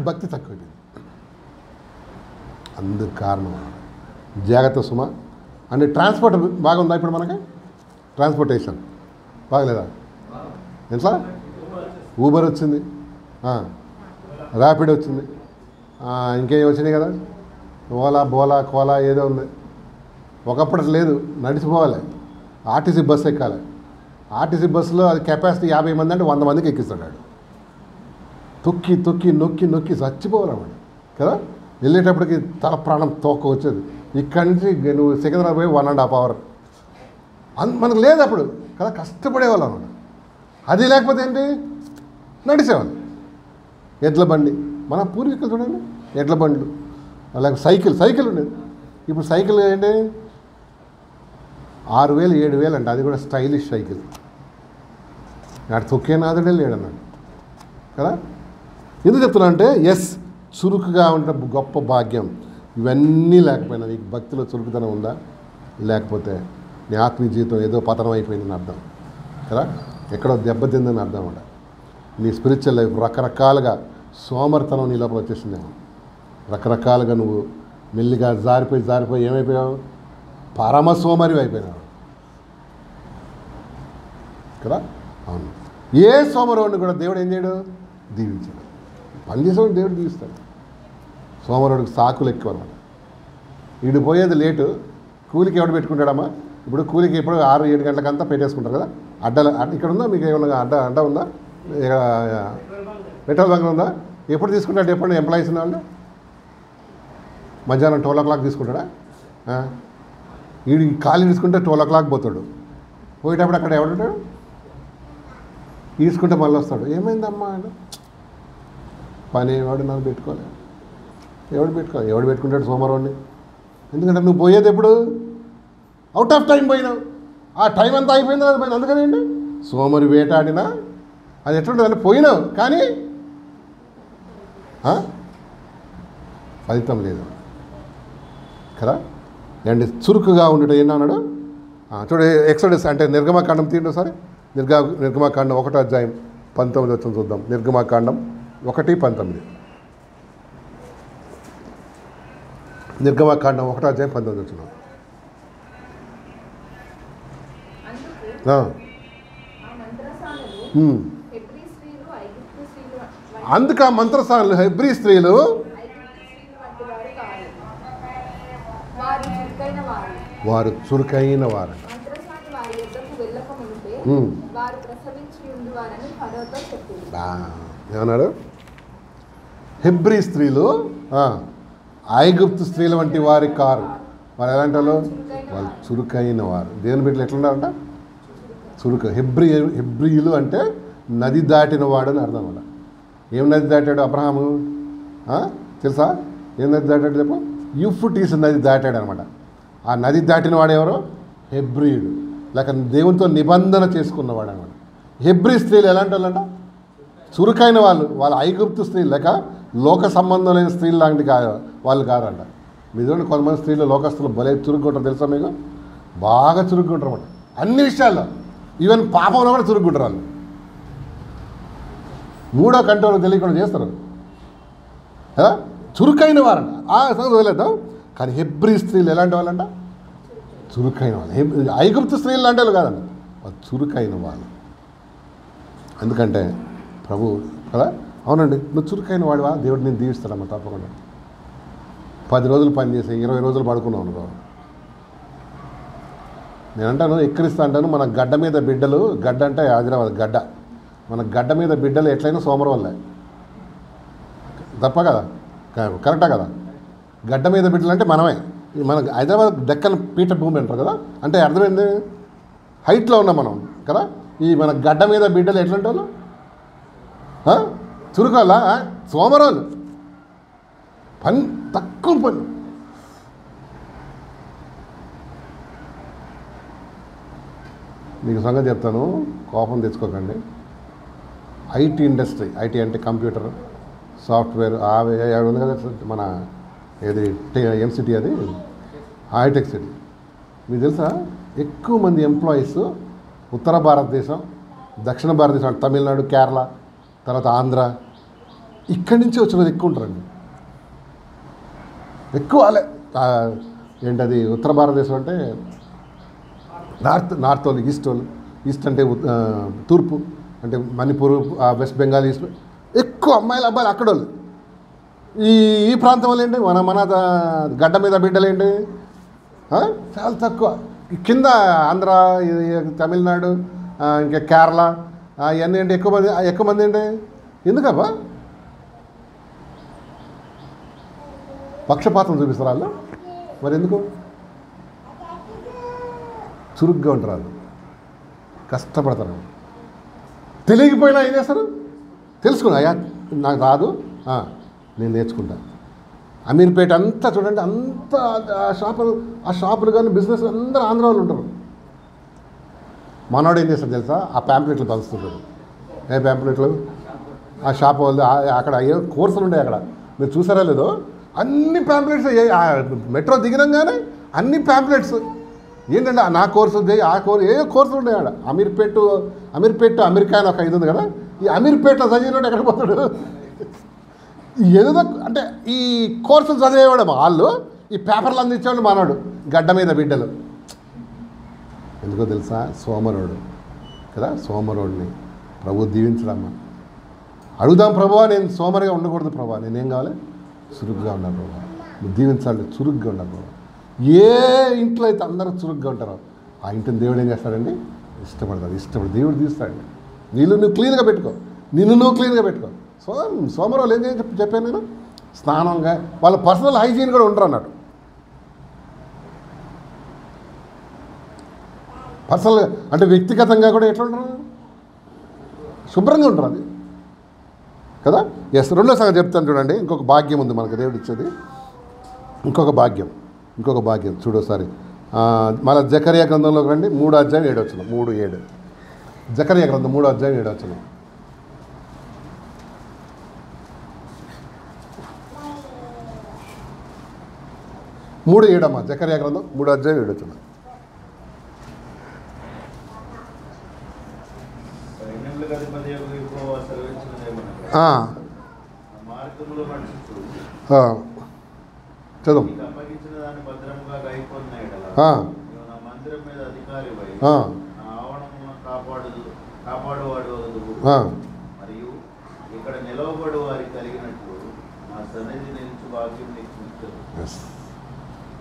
Speaker 1: భక్తి తక్కువైపోయింది. అందుకు కారణం జాగ్రత్త సుమ. అంటే ట్రాన్స్పోర్ట్ బాగుందా ఇప్పుడు మనకి, ట్రాన్స్పోర్టేషన్ బాగలేదా, ఎట్లా ఊబర్ వచ్చింది, ర్యాపిడ్ వచ్చింది, ఇంకేం వచ్చినాయి కదా, ఓలా బోలా కోలా ఏదో ఉంది. ఒకప్పుడు లేదు, నడిచిపోవాలి, ఆర్టీసీ బస్సు ఎక్కాలి. ఆర్టీసీ బస్సులో అది కెపాసిటీ 50 మంది అంటే 100 మందికి ఎక్కిస్తాడు. తొక్కి తొక్కి నొక్కి నొక్కి చచ్చిపోవాలన్నమాట కదా. వెళ్ళేటప్పటికి తల ప్రాణం తోక వచ్చేది. ఇక్కడి నుంచి నువ్వు సికింద్రాబాద్ పోయి 1.5 hours మనకు లేదు అప్పుడు కదా, కష్టపడేవాళ్ళం అన్నమాట. అది లేకపోతే ఏంటి, నడిచేవాళ్ళు. ఎడ్ల బండి, మన పూర్వీకులు చూడండి, ఎడ్ల బండ్లు, అలాగే సైకిల్ ఉండేది. ఇప్పుడు సైకిల్ ఏంటి 6,000 7,000 అంట, అది కూడా స్టైలిష్ సైకిల్. నాడు తొక్కేనాథుడే లేడన్నాడు కదా. ఎందుకు చెప్తున్నా అంటే చురుకుగా ఉంటే గొప్ప భాగ్యం. ఇవన్నీ లేకపోయినా నీకు భక్తిలో చురుకుతనం ఉందా, లేకపోతే నీ ఆత్మీయ జీవితం ఏదో పతనం అయిపోయిందని అర్థం కదా, ఎక్కడో దెబ్బతిందని అర్థం అంట. నీ స్పిరిచువల్ లైఫ్ రకరకాలుగా సోమర్తనం నీ లోపల వచ్చేసిందేమో. రకరకాలుగా నువ్వు మెల్లిగా జారిపోయి ఏమైపోయావు, పరమ సోమరి అయిపోయినావు కదా. అవును, ఏ సోమరోడిని కూడా దేవుడు ఏం చేయడు, దీవించాడు. పని చేసేవాడు దేవుడు దీవిస్తాడు. సోమరోడికి సాకులు ఎక్కువ అన్నమాట. వీడు పోయేది లేటు, కూలికి ఎవడు పెట్టుకుంటాడమ్మా. ఇప్పుడు కూలికి ఎప్పుడు 6-7 గంటలకంతా పెట్టేసుకుంటారు కదా. ఇక్కడ ఉందా మీకు ఏమన్నా అడ్డ ఉందా, పెట్రోల్ బంక్ ఉందా, ఎప్పుడు తీసుకుంటాడు, ఎప్పుడు ఎంప్లాయీస్ ఉన్న వాళ్ళు మధ్యాహ్నం 12 o'clock తీసుకుంటాడా. వీడు ఖాళీ తీసుకుంటే 12 o'clock పోతాడు. పోయేటప్పుడు అక్కడ ఎవడుంటాడు, తీసుకుంటే మళ్ళీ వస్తాడు. ఏమైందమ్మా అంటే పని వాడు నాకు పెట్టుకోలే. ఎవడు పెట్టుకుంటాడు సోమవారాన్ని. ఎందుకంటే నువ్వు పోయేది ఎప్పుడు, అవుట్ ఆఫ్ టైం పోయినావు, ఆ టైం అంతా అయిపోయింది కదా పోయింది. అందుకనేంటి సోమరి వేటాడినా అది ఎట్లుంటుంది అంటే పోయినావు కానీ ఫలితం లేదు కదా. అండ్ చురుకుగా ఉండటం ఏమన్నాడు చూడు, ఎక్సోడస్ అంటే నిర్గమకాండం తీయండి సరే. నిర్గమకాండం 1వ అధ్యాయం 19 వచ్చిన చూద్దాం. నిర్గమకాండం 1:19. నిర్గమకాండం 1వ అధ్యాయం 19 వచ్చిన. అందుకు ఆ మంత్రసానులు హెబ్రీ స్త్రీలు వారు చురుకైన వారు. ఏమన్నాడు, హెబ్రీ స్త్రీలు ఐగుప్తు స్త్రీల వంటి వారి కారు. వాళ్ళు ఎలాంటి వాళ్ళు? వాళ్ళు చురుకైన వారు. దేవుని బిడ్డలు ఎట్లున్నారంట? చురుకు. హెబ్రీయులు అంటే నది దాటిన వాడు అని అర్థం అన్నమాట. ఏం నది దాటాడు అబ్రహాము? తెలుసా ఏం నది దాటాడు చెప్పు? యూఫ్రటీస్ నది దాటాడు అనమాట. ఆ నది దాటిన వాడు ఎవరో? హెబ్రీయుడు, లేక దేవునితో నిబంధన చేసుకున్నవాడు అనమాట. హెబ్రీ స్త్రీలు ఎలాంటి వాళ్ళంట? చురుకైన వాళ్ళు. వాళ్ళ ఐగుప్తు స్త్రీలు లేక లోక సంబంధం లేని స్త్రీలు లాంటి వాళ్ళు కాదంట. మీరు చూడండి, కొంతమంది స్త్రీలు లోకస్తులు భలే చురుగ్గుంటారు తెలుసా మీకు? బాగా చురుగ్గుంటారు అన్నమాట అన్ని విషయాల్లో. ఈవెన్ పాపంలో కూడా చురుగ్గుంటారు వాళ్ళు. మూడో కంట్రోల్ తెలియకుండా చేస్తారు కదా. చురుకైన వారంట. సంగతి వదిలేద్దాం. కానీ హెబ్రీ స్త్రీలు ఎలాంటి వాళ్ళంట? చురుకైన వాళ్ళు. ఐగుప్తు స్త్రీలు లాంటి వాళ్ళు కాదంట, వాళ్ళు చురుకైన వాళ్ళు. ఎందుకంటే ప్రభు కదా, అవునండి నువ్వు చురుకైన వాడివా, దేవుడు నేను దీవిస్తాడమ్మా తప్పకుండా. 10 రోజులు పనిచేసి 20 రోజులు పడుకున్నావు అనుకో, నేనంటాను ఎక్కిరిస్తా అంటాను. మన గడ్డ మీద బిడ్డలు, గడ్డ అంటే హైదరాబాద్ గడ్డ, మన గడ్డ మీద బిడ్డలు ఎట్లయినా సోమరం వల్లే తప్ప కదా, కరెక్టా కదా? గడ్డ మీద బిడ్డలు అంటే మనమే. మన హైదరాబాద్ దక్కన్ పీఠ భూమి అంటారు కదా, అంటే అర్థమైంది హైట్లో ఉన్నాం మనం కదా. ఈ మన గడ్డ మీద బిడ్డలు ఎట్లాంటి వాళ్ళు? చురుకోళ్ళ, సోమరోళ్ళు, పని తక్కువ పని. మీకు సంగతి చెప్తాను, కోపం తెచ్చుకోకండి. ఐటీ ఇండస్ట్రీ, ఐటీ అంటే కంప్యూటర్ సాఫ్ట్వేర్ ఉంది కదా మన ఏది ఎంసిటీ, అది హైటెక్ సిటీ. మీకు తెలుసా ఎక్కువ మంది ఎంప్లాయీస్ ఉత్తర భారతదేశం, దక్షిణ భారతదేశం, తమిళనాడు, కేరళ, తర్వాత ఆంధ్ర, ఇక్కడి నుంచి వచ్చిన వాళ్ళు ఎక్కువ ఉంటారండి. ఎక్కువ వాళ్ళే. ఏంటది ఉత్తర భారతదేశం అంటే నార్త్ వాళ్ళు, ఈస్ట్ అంటే తూర్పు అంటే మణిపూర్, వెస్ట్ బెంగాల్, ఈస్ట్ ఎక్కువ అమ్మాయిలు అబ్బాయిలు అక్కడ వాళ్ళు. ఈ ప్రాంతం వాళ్ళు ఏంటి, మన గడ్డ మీద బిడ్డలు ఏంటి చాలా తక్కువ. కింద ఆంధ్ర, తమిళనాడు, ఇంకా కేరళ ఇవన్నీ ఏంటి ఎక్కువ మంది ఏంటి. ఎందుకబ్బా పక్షపాతం చూపిస్తారు వాళ్ళు? మరి ఎందుకు? చురుగ్గా ఉంటారు వాళ్ళు, కష్టపడతారు. తెలియకపోయినా ఏం చేస్తారు? తెలుసుకున్నా, అయ్యా నాకు రాదు, నేను నేర్చుకుంటా. అమీర్పేట అంతా చూడండి, అంతా ఆ షాపులు కానీ బిజినెస్ అందరూ ఆంధ్ర వాళ్ళు ఉంటారు. మనోడు ఏం చేస్తారు తెలుసా? ఆ ప్యాంప్లెట్లు పంచుతుంటారు. ఏ ప్యాంప్లెట్లు? ఆ షాప్ వాళ్ళు అక్కడ ఏ కోర్సులు ఉంటాయి అక్కడ, మీరు చూసారా లేదో, అన్ని ప్యాంప్లెట్స్. మెట్రో దిగినంగానే అన్ని ప్యాంప్లెట్స్. ఏంటంటే నా కోర్సు ఆ కోర్సు, ఏ కోర్సులు ఉంటాయి అక్కడ. అమీర్పేట అమెరికా అని ఒక ఇది ఉంది కదా, ఈ అమీర్పేటలో చదివినోడు ఎక్కడ పోతాడు? ఏదో అంటే ఈ కోర్సులు చదివేవాడు వాళ్ళు, ఈ పేపర్లు అందించేవాడు మనోడు గడ్డ మీద బిడ్డలు. ఎందుకో తెలుసా? సోమరోడు కదా. సోమరోడిని ప్రభు దీవించడమ్మా. అడుగుదాం ప్రభువా, నేను సోమరిగా ఉండకూడదు ప్రభువా, నేనేం కావాలి? చురుగ్గా ఉన్నాను ప్రభువా, నువ్వు దీవించాలి, చురుగ్గా ఉన్నాను ప్రభువా. ఏ ఇంట్లో అయితే అందరూ చురుగ్గా ఉంటారో ఆ ఇంటిని దేవుడు ఏం చేస్తాడండి? ఇష్టపడతాడు. దేవుడు తీస్తాడండి. నువ్వు క్లీన్గా పెట్టుకో, నువ్వు క్లీన్గా పెట్టుకో. సోమవారం ఏం చెప్పాను నేను? స్నానంగా వాళ్ళ పర్సనల్ హైజీన్ కూడా ఉంటారు అన్నట్టు. పర్సనల్గా అంటే వ్యక్తిగతంగా కూడా ఎట్లా ఉంటారు? శుభ్రంగా ఉంటారు అది కదా. ఎస్, రెండో సంగతి చెప్తాను చూడండి. ఇంకొక భాగ్యం ఉంది మనకు దేవుడు ఇచ్చేది. ఇంకొక భాగ్యం చూడోసారి. మళ్ళీ జకరియా గ్రంథంలోకి రండి. 3:7 3:7 జకరియా గ్రంథం 3:7 3:7 అమ్మా. జకరియా గ్రంథం 3:7 చదువు.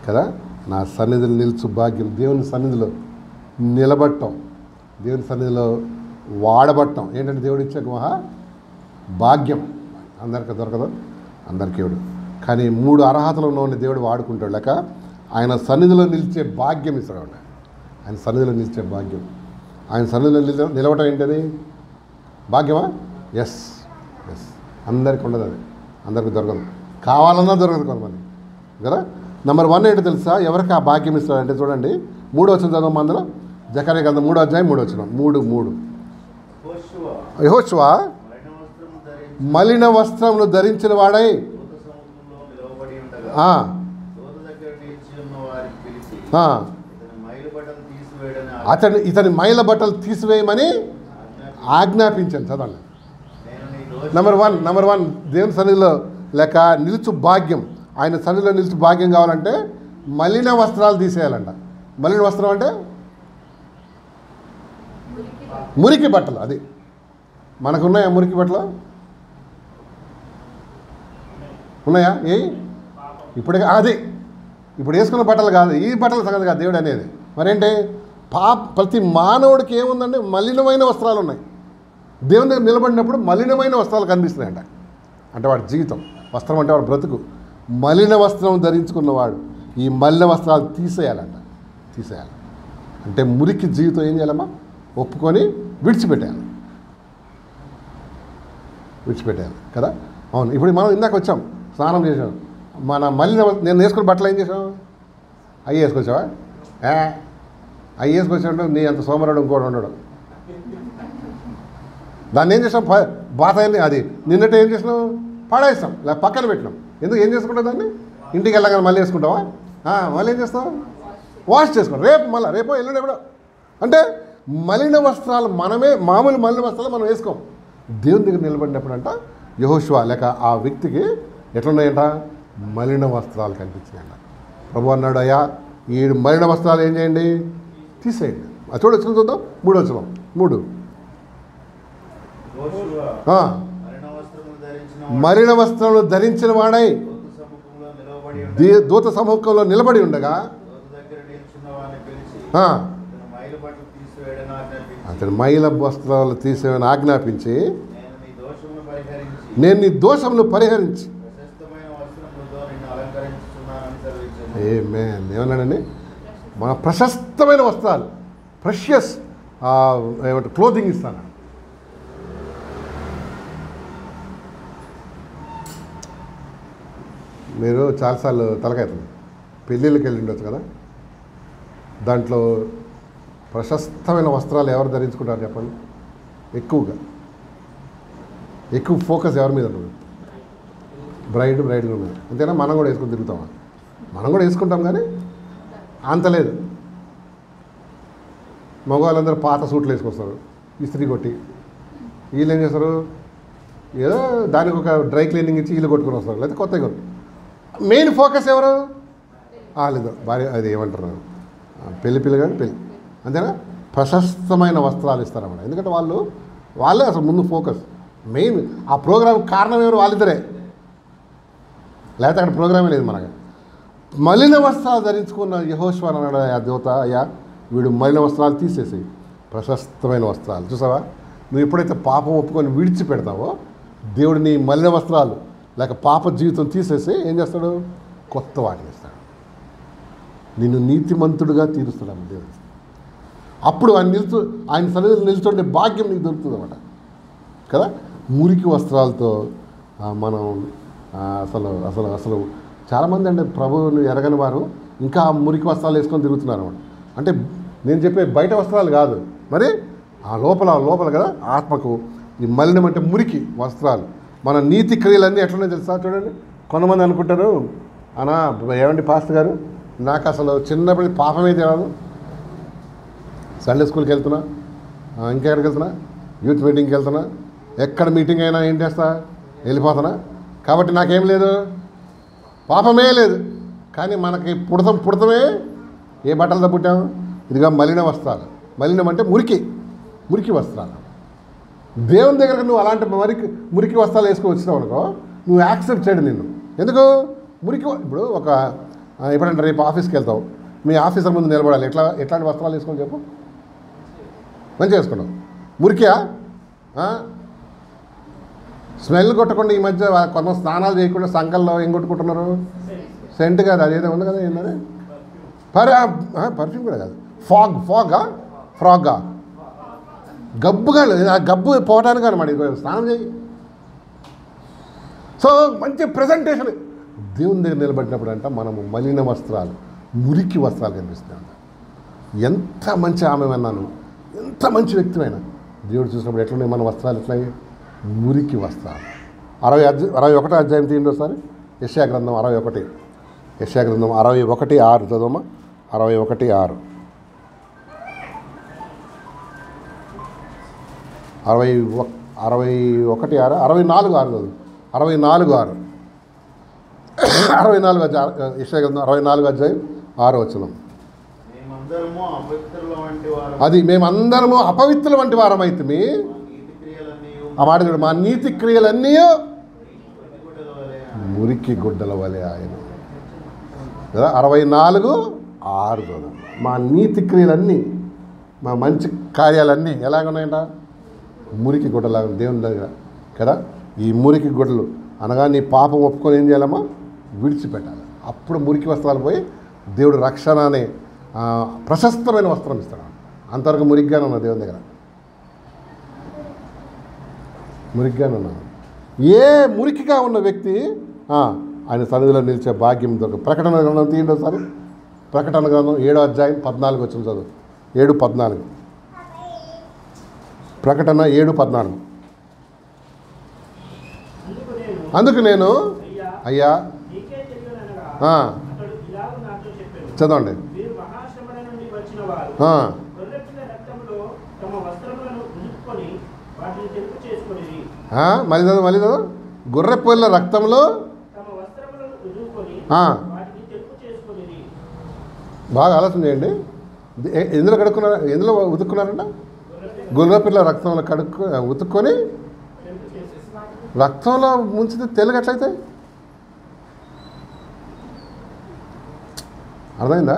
Speaker 1: కదా, నా సన్నిధిలో నిలుచు భాగ్యం. దేవుని సన్నిధిలో నిలబడటం, దేవుని సన్నిధిలో వాడబట్టం ఏంటంటే దేవుడు ఇచ్చే మహా భాగ్యం. అందరికీ దొరకదు, అందరికీ ఇవ్వడు. కానీ 3 అర్హతలు ఉన్నవాడిని దేవుడు వాడుకుంటాడు. లేక ఆయన సన్నిధిలో నిలిచే భాగ్యం ఇస్తాడు. ఆయన సన్నిధిలో నిలిచే భాగ్యం. ఆయన సన్నిధిలో నిలవటం ఏంటది? భాగ్యమా? ఎస్. అందరికి ఉండదు, అది అందరికి దొరకదు. కావాలన్నా దొరకదు కొంతమంది కదా. నెంబర్ 1 ఏంటో తెలుసా? ఎవరికి ఆ భాగ్యం ఇస్తాడంటే చూడండి, 3వ వచనం చదవం. అందులో జకర్యా గ్రంథం 3వ అధ్యాయం 3వ వచనం. 3 యెహోషువ మలిన వస్త్రమును ధరించిన వాడై ఇతని మైల బట్టలు తీసివేయమని ఆజ్ఞాపించాను. చదవండి. నెంబర్ వన్ దేవుని సన్నిధిలో లేక నిలుచు భాగ్యం, ఆయన సన్నిధిలో నిలుచు భాగ్యం కావాలంటే మలిన వస్త్రాలు తీసేయాలంట. మలిన వస్త్రం అంటే మురికి బట్టలు. అది మనకున్నాయా మురికి బట్టలు? ఉన్నాయా? అది ఇప్పుడు వేసుకున్న బట్టలు కాదు, ఈ బట్టల సంగతి కాదు దేవుడు అనేది. మరేంటి? ప్రతి మానవుడికి ఏముందంటే మలినమైన వస్త్రాలు ఉన్నాయి. దేవుని దగ్గర నిలబడినప్పుడు మలినమైన వస్త్రాలు కనిపిస్తున్నాయంట. అంటే వాడి జీవితం, వస్త్రం అంటే వాడు బ్రతుకు. మలిన వస్త్రం ధరించుకున్నవాడు ఈ మలిన వస్త్రాలు తీసేయాలంట. తీసేయాలి అంటే మురికి జీవితం ఏం చేయాలమ్మా? ఒప్పుకొని విడిచిపెట్టాలి కదా. అవును. ఇప్పుడు మనం ఇందాక వచ్చాం, స్నానం చేసాం, మన మలిన నేను వేసుకున్న బట్టలు ఏం చేసాం? అవి వేసుకొచ్చావా? అవి వేసుకొచ్చాడు నీ అంత సోమరుడు ఇంకోటి ఉండడు. దాన్ని ఏం చేసాం? బాత అది నిన్నట్టు ఏం చేసినాం? పడేస్తాం, లేక పక్కన పెట్టినాం. ఎందుకు? ఏం చేసుకుంటావు దాన్ని? ఇంటికి వెళ్ళగానే మళ్ళీ వేసుకుంటావా? మళ్ళీ ఏం చేస్తావు? వాష్ చేసుకుంటాం. రేపో ఎల్లుండి ఎప్పుడో. అంటే మలిన వస్త్రాలు మామూలు మలిన వస్త్రాలు మనం వేసుకోం. దేవుని దగ్గర నిలబడినప్పుడు అంట యెహోషువ లేక ఆ వ్యక్తికి ఎట్లున్నాయంట? మలిన వస్త్రాలు కనిపించినాయంట. ప్రభు అన్నాడు, అయ్యా ఈ మలిన వస్త్రాలు ఏం చేయండి? తీసేయండి. అది చూడొచ్చు, చూద్దాం. 3వ వచనం. 3 మలిన వస్త్రములు ధరించిన వాడై దూత సముఖంలో నిలబడి ఉండగా అతని మైల వస్త్రాలు తీసేవని ఆజ్ఞాపించి నేను నీ దోషమును పరిహరించి ఏమన్నాడండి? మన ప్రశస్తమైన వస్త్రాలు, ప్రెషియస్ ఏమంటారు, క్లోతింగ్ ఇస్తాను. మీరు చాలాసార్లు తలకైతుంది పెళ్ళిళ్ళకి వెళ్ళి ఉండొచ్చు కదా. దాంట్లో ప్రశస్తమైన వస్త్రాలు ఎవరు ధరించుకుంటారు చెప్పండి? ఎక్కువ ఫోకస్ ఎవరి మీద ఉంటుంది? బ్రైడ్గా ఉన్నారు అంతేనా? మనం కూడా వేసుకుని తిరుగుతామా? మనం కూడా వేసుకుంటాం కానీ అంత లేదు. మగవాళ్ళందరూ పాత సూట్లు వేసుకొస్తారు ఇస్త్రీ కొట్టి. వీళ్ళు ఏం చేస్తారు? ఏదో దానికి ఒక డ్రై క్లీనింగ్ ఇచ్చి వీళ్ళు కొట్టుకుని వస్తారు, లేకపోతే కొత్తగా కొట్టు. మెయిన్ ఫోకస్ ఎవరు? లేదు భార్య, అది ఏమంటారు, పెళ్ళి కానీ పెళ్ళి అంతేనా? ప్రశస్తమైన వస్త్రాలు ఇస్తారన్నమాట. ఎందుకంటే వాళ్ళే అసలు ముందు ఫోకస్, మెయిన్ ఆ ప్రోగ్రాం కారణం ఎవరు? వాళ్ళిద్దరే. లేకపోతే అక్కడ ప్రోగ్రామే లేదు మనకు. మలిన వస్త్రాలు ధరించుకున్న యెహోషువ అన్నాడు, ఆ దేవత, అయ్యా వీడు మలిన వస్త్రాలు తీసేసి ప్రశస్తమైన వస్త్రాలు. చూసావా? నువ్వు ఎప్పుడైతే పాపం ఒప్పుకొని విడిచిపెడతావో దేవుడు నీ మలిన వస్త్రాలు లేక పాప జీవితం తీసేసి ఏం చేస్తాడు? కొత్త వాటిని ఇస్తాడు. నిన్ను నీతిమంతుడుగా తీరుస్తాడు దేవుడు. అప్పుడు ఆయన సన్నిధిలో నిలుచుండే భాగ్యం నీకు దొరుకుతుంది అన్నమాట కదా. మురికి వస్త్రాలతో మనం అసలు చాలామంది అంటే ప్రభువుని ఎరగని వారు ఇంకా మురికి వస్త్రాలు వేసుకొని తిరుగుతున్నారు అన్నమాట. అంటే నేను చెప్పే బయట వస్త్రాలు కాదు, మరి ఆ లోపల కదా ఆత్మకు ఈ మలినం అంటే మురికి వస్త్రాలు. మన నీతి క్రియలన్నీ ఎట్లున్నాయో తెలుసా? చూడండి, కొంతమంది అనుకుంటారు, అనా ఏమండి పాస్టర్ గారు, నాకు అసలు చిన్నప్పటి పాపమే తెలియదు, సండే స్కూల్కి వెళ్తున్నా, ఇంకెక్కడికి వెళ్తున్నా, యూత్ మీటింగ్కి వెళ్తున్నా, ఎక్కడ మీటింగ్ అయినా ఏం చేస్తా, వెళ్ళిపోతున్నా, కాబట్టి నాకేం లేదు, పాపమే లేదు. కానీ మనకి పుడతమే ఏ బట్టలతో పుట్టాము? ఇదిగా మలిన వస్త్రాలు. మలినం అంటే మురికి వస్త్రాలు. దేవుని దగ్గరకు నువ్వు అలాంటి మురికి వస్త్రాలు వేసుకొని వచ్చినావు అనుకో, నువ్వు యాక్సెప్ట్ చేయడు నిన్ను. ఎందుకు? ఇప్పుడు ఎప్పుడంటే రేపు ఆఫీస్కి వెళ్తావు, మీ ఆఫీసర్ ముందు నిలబడాలి, ఎట్లాంటి వస్త్రాలు వేసుకొని చెప్పు? మంచిగా వేసుకున్నావు. మురికియా? స్మెల్ కొట్టకుండా ఈ మధ్య కొంత స్నానాలు చేయకుండా సంకల్లో ఏం కొట్టుకుంటున్నారు? సెంట్ కాదు, అదేదో ఉంది కదా, ఏంటది పర్ఫ్యూమ్ కూడా కాదు, ఫ్రాగా గబ్బుగా, ఆ గబ్బు పోవటానికి అనమాట. స్నానం చేయి. సో మంచి ప్రజెంటేషన్ దేవుని దగ్గర నిలబడినప్పుడు అంట మనము మలిన వస్త్రాలు, మురికి వస్త్రాలు కనిపిస్తున్నాయి. ఎంత మంచి ఆమె అన్నాను, ఎంత మంచి వ్యక్తిమైనా దేవుడు చూసినప్పుడు ఎట్లున్నాయి మన వస్త్రాలు? ఎట్లయి? మురికి వస్త్రాలు. 61 అధ్యాయం తీయండి ఒకసారి. యెషయా గ్రంథం 61, యెషయా గ్రంథం 61:6 చదవమ్మా. 61:6, 64:6 చదువు. 64:6 యెషయా గ్రంథం 64 అధ్యాయం 6వ వచనం. అది మేమందరము అపవిత్రుల వంటి వారమైతిమి. ఆ మాట చూడు, మా నీతి క్రియలన్నీ మురికి గుడ్డల వలె ఆయన కదా. 64:6 మా నీతి క్రియలన్నీ, మా మంచి కార్యాలన్నీ ఎలాగున్నాయంట? మురికి గుడ్డలాగా దేవుని దగ్గర కదా. ఈ మురికి గుడ్డలు అనగా నీ పాపం ఒప్పుకొని ఏం చేయాలమ్మా? విడిచిపెట్టాలి. అప్పుడు మురికి వస్త్రాలు పోయి దేవుడు రక్షణ అనే ప్రశస్తమైన వస్త్రం ఇస్తాడు. అంతవరకు మురిగ్గానే ఉన్నా దేవుని దగ్గర, మురిగ్గానే ఉన్నాను. ఏ మురికిగా ఉన్న వ్యక్తి ఆయన సన్నిధిలో నిలిచే భాగ్యం దొరకదు. ప్రకటన గ్రంథం తీయండి ఒకసారి. ప్రకటన గ్రంథం 7వ అధ్యాయం 14 వచ్చిన చదువు. 7:14. ప్రకటన 7:14. అందుకు నేను అయ్యా చదవండి. మళ్ళీ చదువు. గొర్రె పిల్ల రక్తంలో బాగా ఆలోచన చేయండి. ఎందులో కడుక్కున్నారు? ఎందులో ఉతుక్కున్నారంట? గొర్రె పిల్ల రక్తంలో ఉతుక్కొని రక్తంలో ముంచితే తెలుగు ఎట్లయితే అర్థమైందా?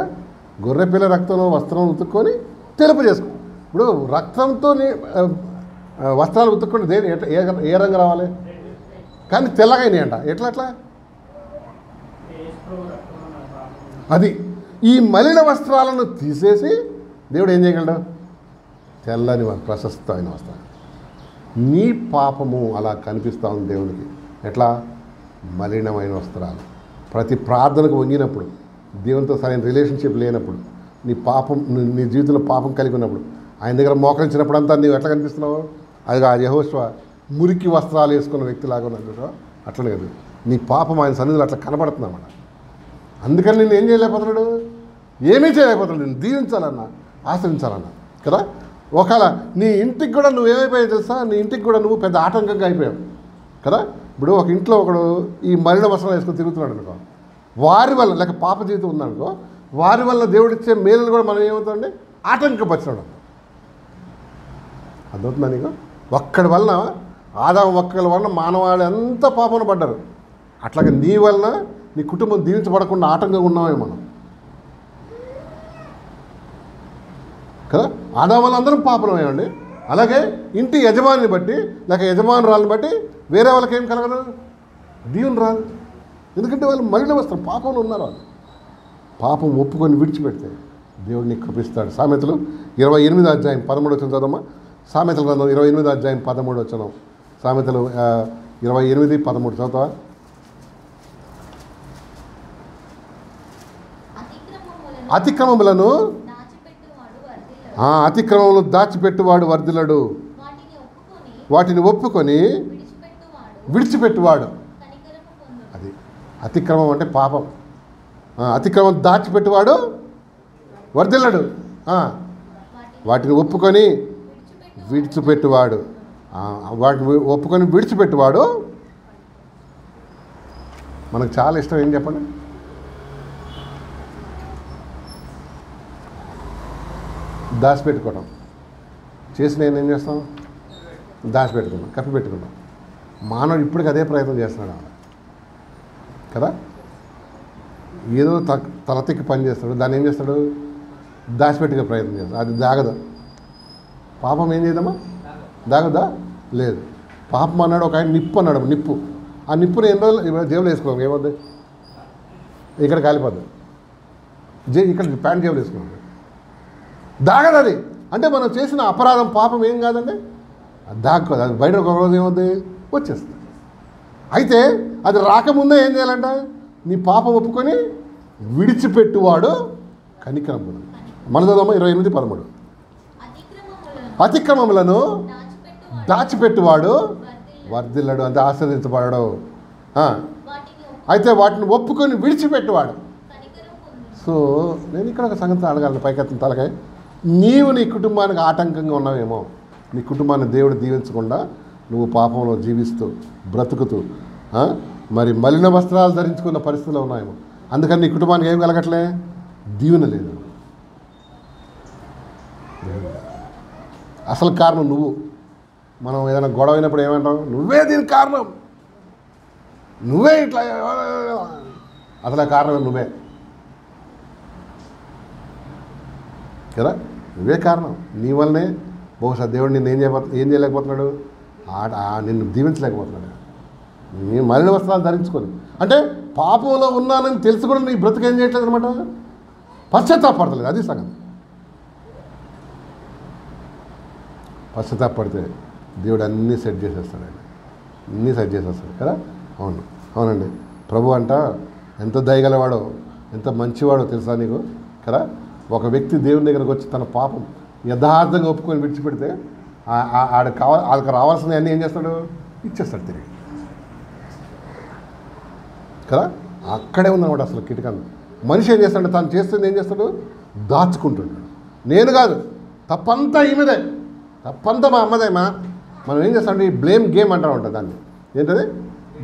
Speaker 1: గొర్రె పిల్ల రక్తంలో వస్త్రం ఉతుక్కొని తెలుపు చేసుకో. ఇప్పుడు రక్తంతో వస్త్రాలు ఉతుక్కొని దేని ఏ రంగు రావాలి? కానీ తెల్లగైనాయి అంట. ఎట్లా? అది ఈ మలిన వస్త్రాలను తీసేసి దేవుడు ఏం చేయగలడు? తెల్లని ప్రశస్తమైన వస్త్రాలు. నీ పాపము అలా కనిపిస్తూ ఉంది దేవునికి. ఎట్లా? మలినమైన వస్త్రాలు. ప్రతి ప్రార్థనకు వంగినప్పుడు, దేవునితో సరైన రిలేషన్షిప్ లేనప్పుడు, నీ పాపం, నీ జీవితంలో పాపం కలిగి ఉన్నప్పుడు, ఆయన దగ్గర మోకరించినప్పుడు అంతా నీవు ఎట్లా కనిపిస్తున్నావు? అది ఆ యెహోషువ మురికి వస్త్రాలు వేసుకున్న వ్యక్తిలాగా ఉన్నాడు. అట్లనే కాదు, నీ పాపం ఆయన సన్నిధిలో అట్లా కనబడుతుందన్నమాట. అందుకని నేను ఏం చేయలేకపోతున్నాడు? ఏమీ చేయలేకపోతున్నాడు. నేను దీవించాలన్నా, ఆశ్రయించాలన్నా కదా. ఒకవేళ నీ ఇంటికి కూడా నువ్వు ఏమైపోయావు తెలుసా? నీ ఇంటికి కూడా నువ్వు పెద్ద ఆటంకంగా అయిపోయావు కదా. ఇప్పుడు ఒక ఇంట్లో ఒకడు ఈ మలిన వస్త్రాలు వేసుకొని తిరుగుతున్నాడు అనుకో, వారి వల్ల లేక పాప జీవితం ఉందనుకో, వారి వల్ల దేవుడిచ్చే మేలును కూడా మనం ఏమవుతుందండి? ఆటంకపరిచినాడు. అర్థమవుతుందా నీకు? ఒక్కడి వలన, ఆదాము ఒక్కడి వలన మానవాళి అంతా పాపన పడ్డారు. అట్లాగే నీ వలన నీ కుటుంబం దీవించబడకుండా ఆటంకంగా ఉన్నామే మనం కదా. ఆదాము వల్ల అందరం పాపలమేమండి. అలాగే ఇంటి యజమానిని బట్టి లేక యజమానురాలను బట్టి వేరే వాళ్ళకి ఏం కలగదు? దీవెన రాదు. ఎందుకంటే వాళ్ళు మలిన వస్త్రం, పాపంలో ఉన్నారు. వాళ్ళు పాపం ఒప్పుకొని విడిచిపెడితే దేవుడిని కృపిస్తాడు. సామెతలు 28వ అధ్యాయం 13 వచ్చిన చదవమ్మా. సామెతల గ్రంథం 28వ అధ్యాయం 13 వచ్చిన. సామెతలు 28:13 చదువుతావా? అతిక్రమములను అతిక్రమములు దాచిపెట్టువాడు వర్ధిల్లడు. వాటిని ఒప్పుకొని విడిచిపెట్టువాడు. అది అతిక్రమం అంటే పాపం. అతిక్రమం దాచిపెట్టువాడు వర్ధిల్లడు. వాటిని ఒప్పుకొని విడిచిపెట్టువాడు. వాటిని ఒప్పుకొని విడిచిపెట్టువాడు. మనకు చాలా ఇష్టం ఏం చెప్పండి? దాచిపెట్టుకోవడం. చేసి నేను ఏం చేస్తాం? దాచిపెట్టుకున్నాం, కప్పి పెట్టుకున్నాం. మానవుడు ఇప్పటికి అదే ప్రయత్నం చేస్తున్నాడు కదా. ఏదో తలతిక్కి పని చేస్తాడు, దాన్ని ఏం చేస్తాడు? దాచిపెట్టుకునే ప్రయత్నం చేస్తాడు. అది దాగదు. పాపం ఏం చేద్దామా? దాగదా? లేదు. పాపం అన్నాడు ఒక ఆయన. నిప్పు అన్నాడు. నిప్పు. ఆ నిప్పుని ఎన్ని రోజులు జేబులో వేసుకోవాలి, ఏమవుద్ది? ఇక్కడ కాలిపోద్ది. ఇక్కడ ప్యాంట్ జేబులు వేసుకున్నాడు, దాగదు అది. అంటే మనం చేసిన అపరాధం పాపం ఏం కాదండి, అది దాక్కోదు. అది బయట ఒక రోజు ఏమవుతుంది, వచ్చేస్తుంది. అయితే అది రాకముందే ఏం చేయాలంట, నీ పాపం ఒప్పుకొని విడిచిపెట్టువాడు కనికరం పొందును. మన చదవమ్మా 28:13. అతిక్రమములను దాచిపెట్టువాడు వర్ధిల్లడు, అంటే ఆశీర్వదించబడడు. అయితే వాటిని ఒప్పుకొని విడిచిపెట్టువాడు. సో నేను ఇక్కడ ఒక సంగతి అడగాలను, పైకెత్తిన తలకాయ. నీవు నీ కుటుంబానికి ఆటంకంగా ఉన్నావేమో, నీ కుటుంబాన్ని దేవుడు దీవించకుండా నువ్వు పాపంలో జీవిస్తూ బ్రతుకుతూ మరి మలిన వస్త్రాలు ధరించుకున్న పరిస్థితిలో ఉన్నాయేమో. అందుకని నీ కుటుంబానికి ఏం కలగట్లే, దీవెన లేదు. అసలు కారణం నువ్వు. మనం ఏదైనా గొడవ అయినప్పుడు ఏమంటాం, నువ్వే దీనికి కారణం, నువ్వే ఇట్లా, అసలు కారణం నువ్వే కదా, నువ్వే కారణం. నీ వల్లనే బహుశా దేవుడు నిన్ను ఏం చేయలేకపోతున్నాడు, నిన్ను దీవించలేకపోతున్నాడు. నీ మలిన వస్త్రాలు ధరించుకొని, అంటే పాపంలో ఉన్నానని తెలిసి కూడా నీ బ్రతుకు ఏం చేయట్లేదు అనమాట, పశ్చాత్తాపడతలేదు. అది సంగతి. పశ్చాత్తాపడితే దేవుడు అన్నీ సెట్ చేసేస్తాడు, ఆయన అన్నీ సెట్ చేసేస్తాడు కదా. అవునండి. ప్రభు అంట ఎంత దయగలవాడో, ఎంత మంచివాడో తెలుసా నీకు కదా. ఒక వ్యక్తి దేవుని దగ్గరకు వచ్చి తన పాపం యథార్థంగా ఒప్పుకొని విడిచిపెడితే వాళ్ళకి రావాల్సిన అన్నీ ఏం చేస్తాడు, ఇచ్చేస్తాడు తిరిగి కదా. అక్కడే ఉందన్నమాట అసలు కిటికన్. మనిషి ఏం చేస్తాడు, తను చేస్తుంది ఏం చేస్తాడు, దాచుకుంటుంటాడు. నేను కాదు, తప్పంతా ఈమెదే, తప్పంతా మా అమ్మదేమా. మనం ఏం చేస్తామంటే ఈ బ్లేమ్ గేమ్ అంటూ ఉంటుంది దాన్ని. ఏంటది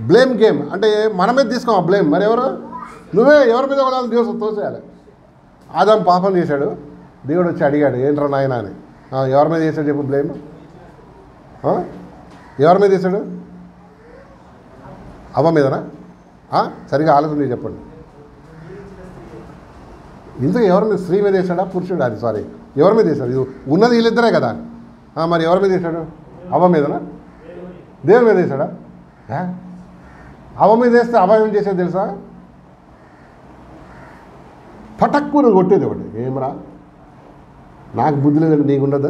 Speaker 1: బ్లేమ్ గేమ్ అంటే మన మీద తీసుకోం ఆ బ్లేమ్. మరి ఎవరు, నువ్వే ఎవరి మీద కూడా దేవుడు తోసేయాలి. ఆదాం పాపం చేశాడు, దేవుడు వచ్చి అడిగాడు ఏంట్రా నాయన అని. ఎవరి మీద చేశాడు చెప్పు బ్లేమ్, ఎవరి మీద చేశాడు, అవ్వ మీదనా? సరిగా ఆలోచన చెప్పండి. ఇందుకు ఎవరి మీద, స్త్రీ మీద వేసాడా పురుషుడు, అది సారీ ఎవరి మీద వేశాడు, ఇది ఉన్నది వీళ్ళిద్దరే కదా. మరి ఎవరి మీద వేశాడు, అవ్వ మీదనా దేవుని మీద వేశాడా? అవ్వ మీద వేస్తే అవ్వ ఏం చేసేది తెలుసా, పటక్కును కొట్టేది ఒకటి. ఏమరా నాకు బుద్ధి లేదంటే నీకు ఉండదు,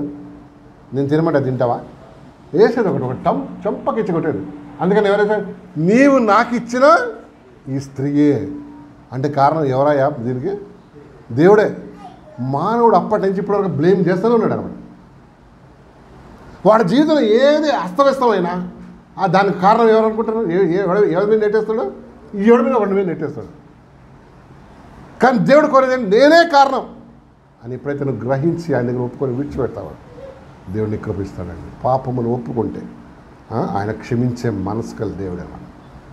Speaker 1: నేను తినమంటే తింటావా, వేసేది ఒకటి చంపకిచ్చి కొట్టేది. అందుకని ఎవరైతే నీవు నాకు ఇచ్చిన ఈ స్త్రీయే అంటే కారణం ఎవరయ్యా దీనికి, దేవుడే. మానవుడు అప్పటి నుంచి ఇప్పటివరకు బ్లేమ్ చేస్తూనే ఉన్నాడు అనమాట. వాడి జీవితంలో ఏది అస్తవ్యస్తమైనా దానికి కారణం ఎవరు అనుకుంటారు, ఎవరి మీద నెట్టేస్తాడు, ఎవరి మీద ఒకటి మీద నెట్టేస్తాడు. కానీ దేవుడు కోరేది నేనే కారణం అని ఎప్పుడైతే నువ్వు గ్రహించి ఆయన దగ్గర ఒప్పుకొని విడిచిపెడతావో దేవుడిని కృపిస్తాడండి. పాపమును ఒప్పుకుంటే ఆయన క్షమించే మనసు కల దేవుడే మనం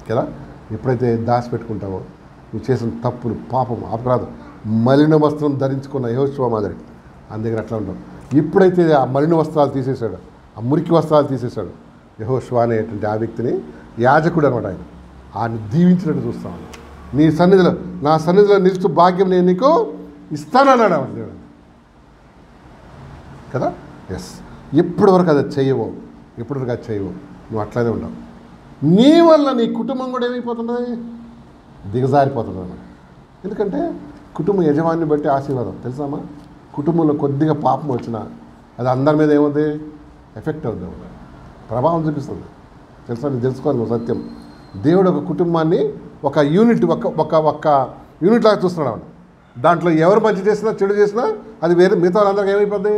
Speaker 1: కదా. ఎప్పుడైతే దాచిపెట్టుకుంటావో నువ్వు చేసిన తప్పులు పాపం అపరాధం, మలిన వస్త్రం ధరించుకున్న యెహోషువ మాదిరి ఆయన దగ్గర అట్లా ఉండవు. ఎప్పుడైతే ఆ మలిన వస్త్రాలు తీసేశాడు, ఆ మురికి వస్త్రాలు తీసేశాడు, యెహోషువ అనేటువంటి ఆ వ్యక్తిని యాజకుడు అనమాట, ఆయన దీవించినట్టు చూస్తాను. నీ సన్నిధిలో, నా సన్నిధిలో నిలుచు భాగ్యం నేను నీకు ఇస్తానన్నాడు అన్నమాట దేవుడు కదా. ఎస్, ఎప్పటి వరకు అది చేయవో, ఎప్పటివరకు అది చేయవో నువ్వు అట్లానే ఉండవు. నీ వల్ల నీ కుటుంబం కూడా ఏమైపోతుంది, దిగజారిపోతుంది అన్నమాట. ఎందుకంటే కుటుంబ యజమాని బట్టి ఆశీర్వాదం తెలుసామా. కుటుంబంలో కొద్దిగా పాపం వచ్చినా అది అందరి మీద ఏమవుతుంది, ఎఫెక్ట్ అవుతుంది, ప్రభావం చూపిస్తుంది తెలుసా. నీకు తెలుసుకోవాలి నువ్వు సత్యం. దేవుడు ఒక కుటుంబాన్ని ఒక యూనిట్, ఒక యూనిట్ లాగా చూస్తున్నాడు అన్నమాట. దాంట్లో ఎవరు మంచి చేసినా చెడు చేసినా అది వేరే మిగతా వాళ్ళందరికీ ఏమైపోద్ది,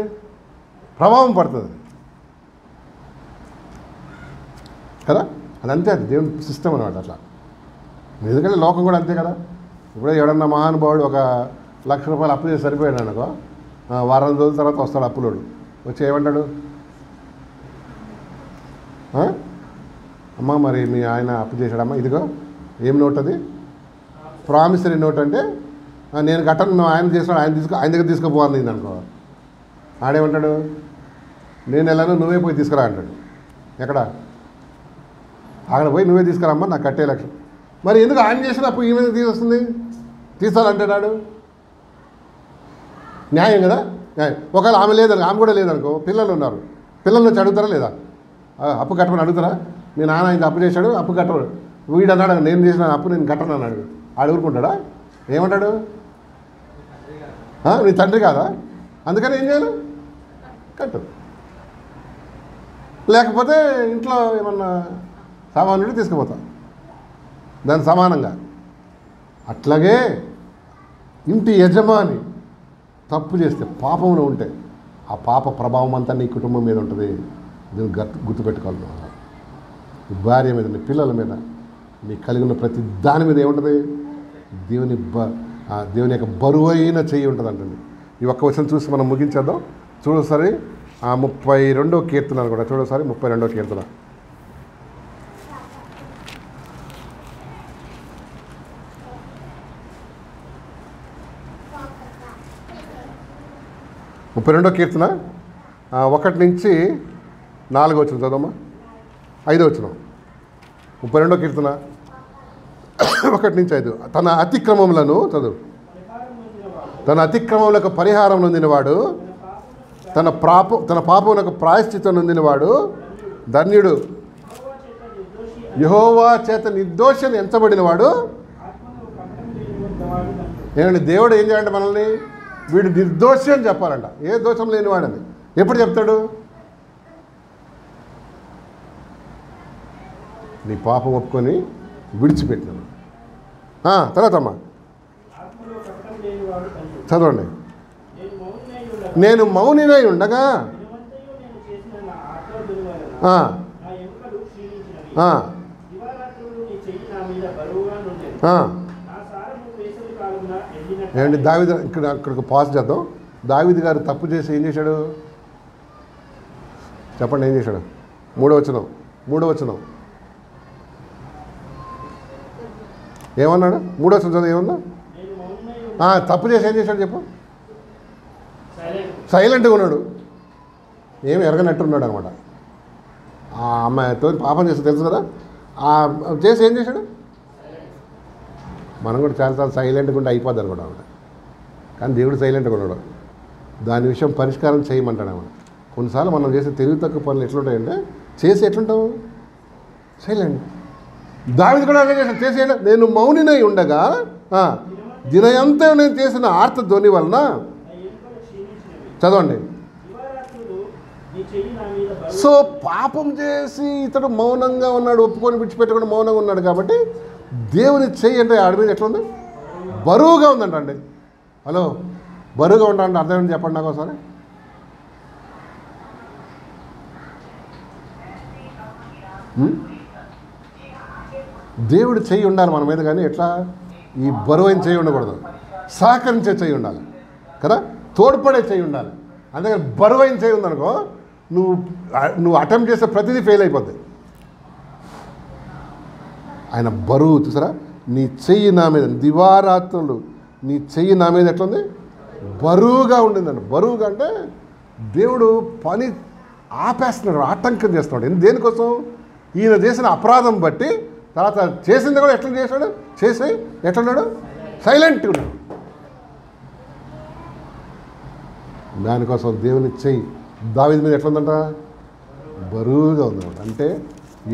Speaker 1: ప్రభావం పడుతుంది కదా. అదంతే, అది దేవుని సిస్టమ్ అనమాట అట్లా. ఎందుకంటే లోకం కూడా అంతే కదా. ఇప్పుడు ఎవడన్నా మహానుభావుడు ₹1,00,000 అప్పు చేసి సరిపోయాడు అనుకో, వారం రోజుల తర్వాత వస్తాడు అప్పులోడు, వచ్చి ఏమంటాడు, అమ్మ మరి మీ ఆయన అప్పు చేశాడమ్మా, ఇదిగో ఏం నోట్ అది, ప్రామిసరీ నోట్ అంటే నేను కట్టను, ఆయన చేసినాడు, ఆయన దగ్గర తీసుకుపోవాలి అనుకో. ఆడేమంటాడు, నేను వెళ్ళాను నువ్వే పోయి తీసుకురా అంటాడు. ఎక్కడ, అక్కడ పోయి నువ్వే తీసుకురామ్మా నాకు కట్టే లక్ష్యం. మరి ఎందుకు ఆయన చేసిన అప్పు ఈ మీద తీసొస్తుంది, తీసుకోవాలంటున్నాడు, న్యాయం కదా. న్యాయం. ఒకవేళ ఆమె లేదనుకో, ఆమె కూడా లేదనుకో, పిల్లలు ఉన్నారు, పిల్లల నుంచి అడుగుతారా లేదా, అప్పు కట్టమని అడుగుతారా. మీ నాన్న ఇంత అప్పు చేశాడు, అప్పు కట్టడు, వీడు అన్నాడు నేను చేసిన అప్పు నేను కట్టను అన్నాడు, ఆడు ఊరుకుంటాడా, ఏమంటాడు, నీ తండ్రి కాదా? అందుకని ఏం చేయాలి? కట్టు. లేకపోతే ఇంట్లో ఏమన్నా సామాన్యుడు తీసుకుపోతా దాని సమానంగా. అట్లాగే ఇంటి యజమాని తప్పు చేస్తే, పాపంలో ఉంటే, ఆ పాప ప్రభావం అంతా నీ కుటుంబం మీద ఉంటుంది. దీన్ని గుర్తుపెట్టుకోవాలి. నీ భార్య మీద, నీ పిల్లల మీద, నీ కలిగిన ప్రతి దాని మీద ఏముంటుంది? దేవుని యొక్క బరువైన చెయ్యి ఉంటుంది అంటుంది. ఈ ఒక్క వచనం చూసి మనం ముగించేద్దాం. చూడసారి 32వ కీర్తన కూడా చూడసారి. 32వ కీర్తన. కీర్తన 1 నుంచి 4 వచనం చదవమ్మా. 5 వచనం. 32వ కీర్తన 1 నుంచి 5. తన అతిక్రమములను చదువు. తన అతిక్రమములకు పరిహారం నొందినవాడు, తన పాపములకు ప్రాయశ్చిత్తం నొందినవాడు ధన్యుడు. యెహోవా చేత నిర్దోషిని ఎంచబడినవాడు. ఏమండి, దేవుడు ఏం చేయాలంటే మనల్ని, వీడు నిర్దోషి అని చెప్పాలంట. ఏ దోషం లేనివాడని ఎప్పుడు చెప్తాడు? నీ పాపం ఒప్పుకొని విడిచిపెట్టినాడు. తర్వాత అమ్మా చదవండి. నేను మౌనినై ఉండగా ఏమండి, దావీదు అక్కడికి పాస్ చేద్దాం. దావీదు గారు తప్పు చేసి ఏం చేశాడు చెప్పండి? ఏం చేశాడు? 3వ వచనం ఏమన్నాడు? 3వ వచనం చదువు. ఏమన్నా తప్పు చేసి ఏం చేశాడు చెప్పు? సైలెంట్గా ఉన్నాడు. ఏమి ఎరగనట్టున్నాడు అనమాట. ఆ అమ్మాయితో పాపం చేస్తే తెలుసు కదా, చేసి ఏం చేశాడు? మనం కూడా చాలాసార్లు సైలెంట్గా ఉంటే అయిపోద్ది అనుకోండి ఆవిడ. కానీ దేవుడు సైలెంట్గా ఉన్నాడు. దాని విషయం పరిష్కారం చేయమంటాడు ఆవిడ. కొన్నిసార్లు మనం చేసే తెలివి తక్కువ పనులు ఎట్లుంటాయంటే, చేసి ఎట్లుంటావు? సైలెంట్. దావీదు కూడా అదే చేశాడు. చేసి నేను మౌనినై ఉండగా దినయంతా నేను చేసిన ఆర్త ధ్వని వలన చదవండి. సో పాపం చేసి ఇతడు మౌనంగా ఉన్నాడు, ఒప్పుకొని విడిచిపెట్టకుండా మౌనంగా ఉన్నాడు. కాబట్టి దేవుని చెయ్యి అంటే ఆడి మీద ఎట్లా ఉంది? బరువుగా ఉందంట అండి. హలో, బరువుగా ఉంటాడంటే అర్థం ఏంటి చెప్పండి నాకు ఒకసారి. దేవుడి చెయ్యి ఉండాలి మన మీద, కానీ ఎట్లా? ఈ బరువైన చెయ్యి ఉండకూడదు, సహకరించే చెయ్యి ఉండాలి కదా, తోడ్పడే చెయ్యి ఉండాలి. అందుకని బరువైన చెయ్యి ఉందనుకో, నువ్వు అటెంప్ట్ చేసే ప్రతిదీ ఫెయిల్ అయిపోద్ది. ఆయన బరువు చూసారా? నీ చెయ్యి నా మీద, దివారాత్రులు నీ చెయ్యి నా మీద ఎట్లుంది? బరువుగా ఉండిందండి. బరువుగా అంటే దేవుడు పని ఆపేస్తున్నాడు, ఆటంకం చేస్తున్నాడు. దేనికోసం? ఈయన చేసిన అపరాధం బట్టి. తర్వాత చేసింది కూడా ఎట్లా చేశాడు? చేసి ఎట్లున్నాడు? సైలెంట్గా ఉన్నాడు. దానికోసం దేవుని చెయ్యి దావీదు మీద ఎట్లుందంట? బరువుగా ఉందన్నమాట. అంటే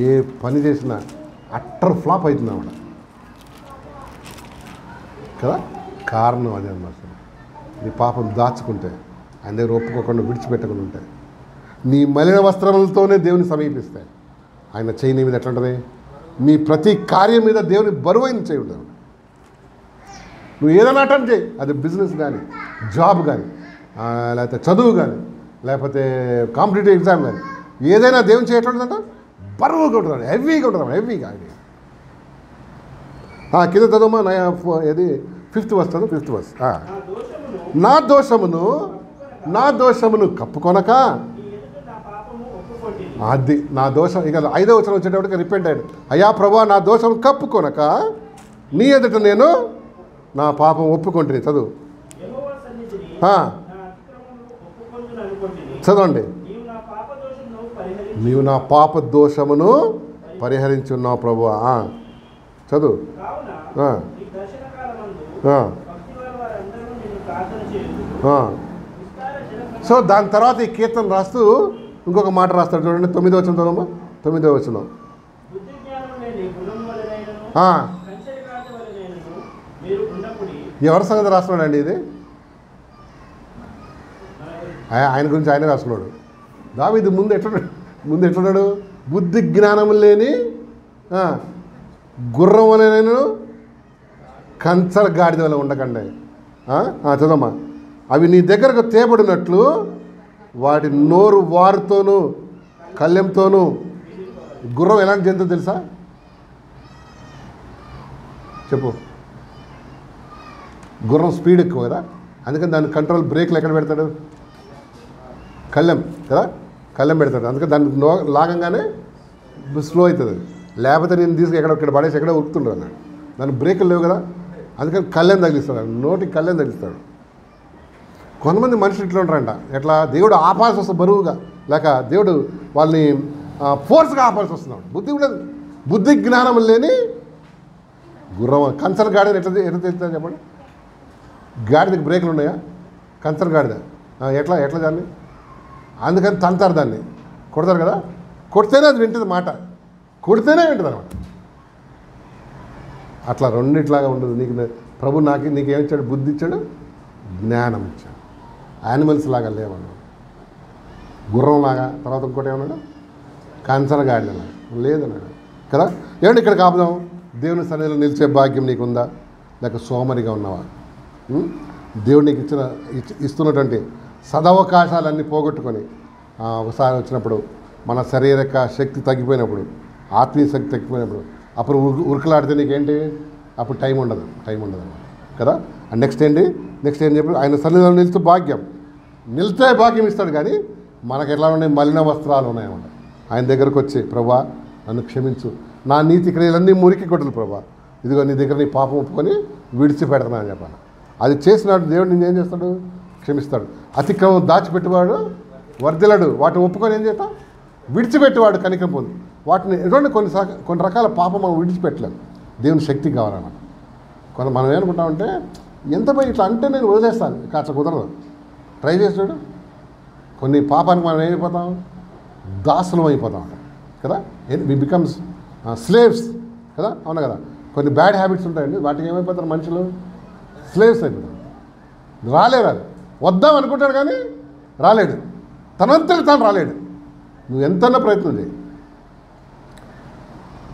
Speaker 1: ఏ పని చేసినా అట్టర్ ఫ్లాప్ అవుతుంది అన్నమాట కదా. కారణం అదే అన్నమాట. నీ పాపం దాచుకుంటే, ఆయన దగ్గర ఒప్పుకోకుండా విడిచిపెట్టకుండా ఉంటే, నీ మలిన వస్త్రములతోనే దేవుని సమీపిస్తాయి. ఆయన చెయ్యి నీ మీద ఎట్లుంటుంది? నీ ప్రతి కార్యం మీద దేవుని బరువైన చేయి ఉంటుంది. నువ్వు ఏదైనా అటెంప్ట్ చేయి, అది బిజినెస్ కానీ, జాబ్ కానీ, లేకపోతే చదువు కానీ, లేకపోతే కాంపిటేటివ్ ఎగ్జామ్ కానీ, ఏదైనా దేవుని చేయి ఎట్లుంటుందంట? బరువుగా ఉంటున్నాడు, హెవీగా ఉంటున్నాడు, హెవీగా. కింద చదువుమా. ఏది 5th verse చదువు. 5th verse. నా దోషమును కప్పుకొనక, అది నా దోషం. ఇక 5వ వచనం వచ్చేటప్పటికి రిపెంట్ అయ్యాడు. అయ్యా ప్రభువా, నా దోషం కప్పుకొనక నీ ఎదుట నేను నా పాపం ఒప్పుకుంటుంది. చదువు. చదవండి. నీవు నా పాప దోషమును పరిహరించున్నావు ప్రభువా. చదువు. సో దాని తర్వాత ఈ కీర్తన రాస్తూ ఇంకొక మాట రాస్తాడు చూడండి. 9వ వచనం చదవమ్మా. 9వ వచనం. ఎవరి సంగతి రాస్తున్నాడండి ఇది? ఆయన గురించి ఆయన రాసుకున్నాడు. దావీదు ముందు ఎట్లున్నాడు? బుద్ధి జ్ఞానం లేని గుర్రం వలెను కంచర గాడిద వల్ల ఉండకండి. చదమ్మా. అవి నీ దగ్గరకు తేబడినట్లు వాటి నోరు వారుతోనూ కళ్ళెంతోనూ. గుర్రం ఎలాంటి జంతువు తెలుసా? చెప్పు. గుర్రం స్పీడ్ ఎక్కువ కదా, అందుకని దాని కంట్రోల్ బ్రేక్లు ఎక్కడ పెడతాడు? కళ్ళెం కదా, కళ్ళెం పెడతాడు. అందుకని దాన్ని లాగంగానే స్లో అవుతుంది. లేకపోతే నేను తీసుకు ఎక్కడ పడేసి ఎక్కడ ఉరుకుతుండ్రు అన్నాడు. దాని బ్రేకులు లేవు కదా, అందుకని కళ్ళెం తగిలిస్తాడు, నోటికి కళ్ళెం తగిలిస్తాడు. కొంతమంది మనుషులు ఇట్లా ఉంటారంట. ఎట్లా? దేవుడు ఆపాల్సి వస్తుంది బరువుగా, లేక దేవుడు వాళ్ళని ఫోర్స్గా ఆపాల్సి వస్తున్నాడు. బుద్ధి జ్ఞానం లేని గుర్రం. కంచర గాడిద ఎట్లా తెలుస్తుంది చెప్పండి? గాడిదకి బ్రేకులు ఉన్నాయా? కంచర గాడిద ఎట్లా దాన్ని? అందుకని తంతారు, దాన్ని కొడతారు కదా, కొడితేనే అది వింటుంది మాట, కొడితేనే వింటుంది అనమాట. అట్లా రెండిట్లాగా ఉండదు. ప్రభు నీకేమిచ్చాడు? బుద్ధి ఇచ్చాడు, జ్ఞానం ఇచ్చాడు. యానిమల్స్ లాగా లేవన్నాడు, గుర్రం లాగా. తర్వాత ఇంకోటి ఏమన్నాడు? కంచర గాడిదలాగా లేదన్నాడు కదా. ఏమంటే ఇక్కడ కాపుదాం. దేవుని సన్నిధిలో నిలిచే భాగ్యం నీకుందా, లేక సోమరిగా ఉన్నావా? దేవుడు నీకు ఇస్తున్నటువంటి సదవకాశాలన్నీ పోగొట్టుకొని ఒకసారి వచ్చినప్పుడు, మన శారీరక శక్తి తగ్గిపోయినప్పుడు, ఆత్మీయ శక్తి తగ్గిపోయినప్పుడు, అప్పుడు ఉరుకులాడితే నీకేంటి? అప్పుడు టైం ఉండదు కదా. అండ్ నెక్స్ట్ ఏం చెప్పి ఆయన సన్నిధిలో నిలిచే భాగ్యం, నిలిచే భాగ్యం ఇస్తాడు. కానీ మనకు ఎట్లా ఉన్నాయి? మలిన వస్త్రాలు ఉన్నాయన్నమాట. ఆయన దగ్గరకు వచ్చి, ప్రభా నన్ను క్షమించు, నా నీతి క్రియలన్నీ మురికి కొట్టలు ప్రభా, ఇదిగో నీ దగ్గర నీ పాపం ఒప్పుకొని విడిచిపెడతాను అని చెప్పాను. అది చేసినాడు దేవుడు నిన్ను ఏం చేస్తాడు? క్షమిస్తాడు. అతిక్రమం దాచిపెట్టేవాడు వర్ధిల్లడు, వాటిని ఒప్పుకొని ఏం చేస్తాం? విడిచిపెట్టేవాడు కనికరం పొంది. వాటిని ఎటువంటి కొన్ని రకాల పాపం మనం విడిచిపెట్టలేము. దేవుని శక్తి కావాలన్నమాట. మనం ఏమనుకుంటామంటే, ఎంత పోయి ఇట్లా అంటే నేను వదిలేస్తాను, కాస్త కుదరదు. ట్రై చేస్తాడు. కొన్ని పాపానికి మనం ఏమైపోతాం? దాసులం అయిపోతాం కదా. వి బికమ్స్ స్లేవ్స్ కదా, అవునా కదా. కొన్ని బ్యాడ్ హ్యాబిట్స్ ఉంటాయండి, వాటికి ఏమైపోతారు మనుషులు? స్లేవ్స్ అయిపోతారు. రాలేరు. వద్దాం అనుకుంటాడు కానీ రాలేడు, తనంతటి తాను రాలేడు. నువ్వు ఎంతన్నా ప్రయత్నం చేయి.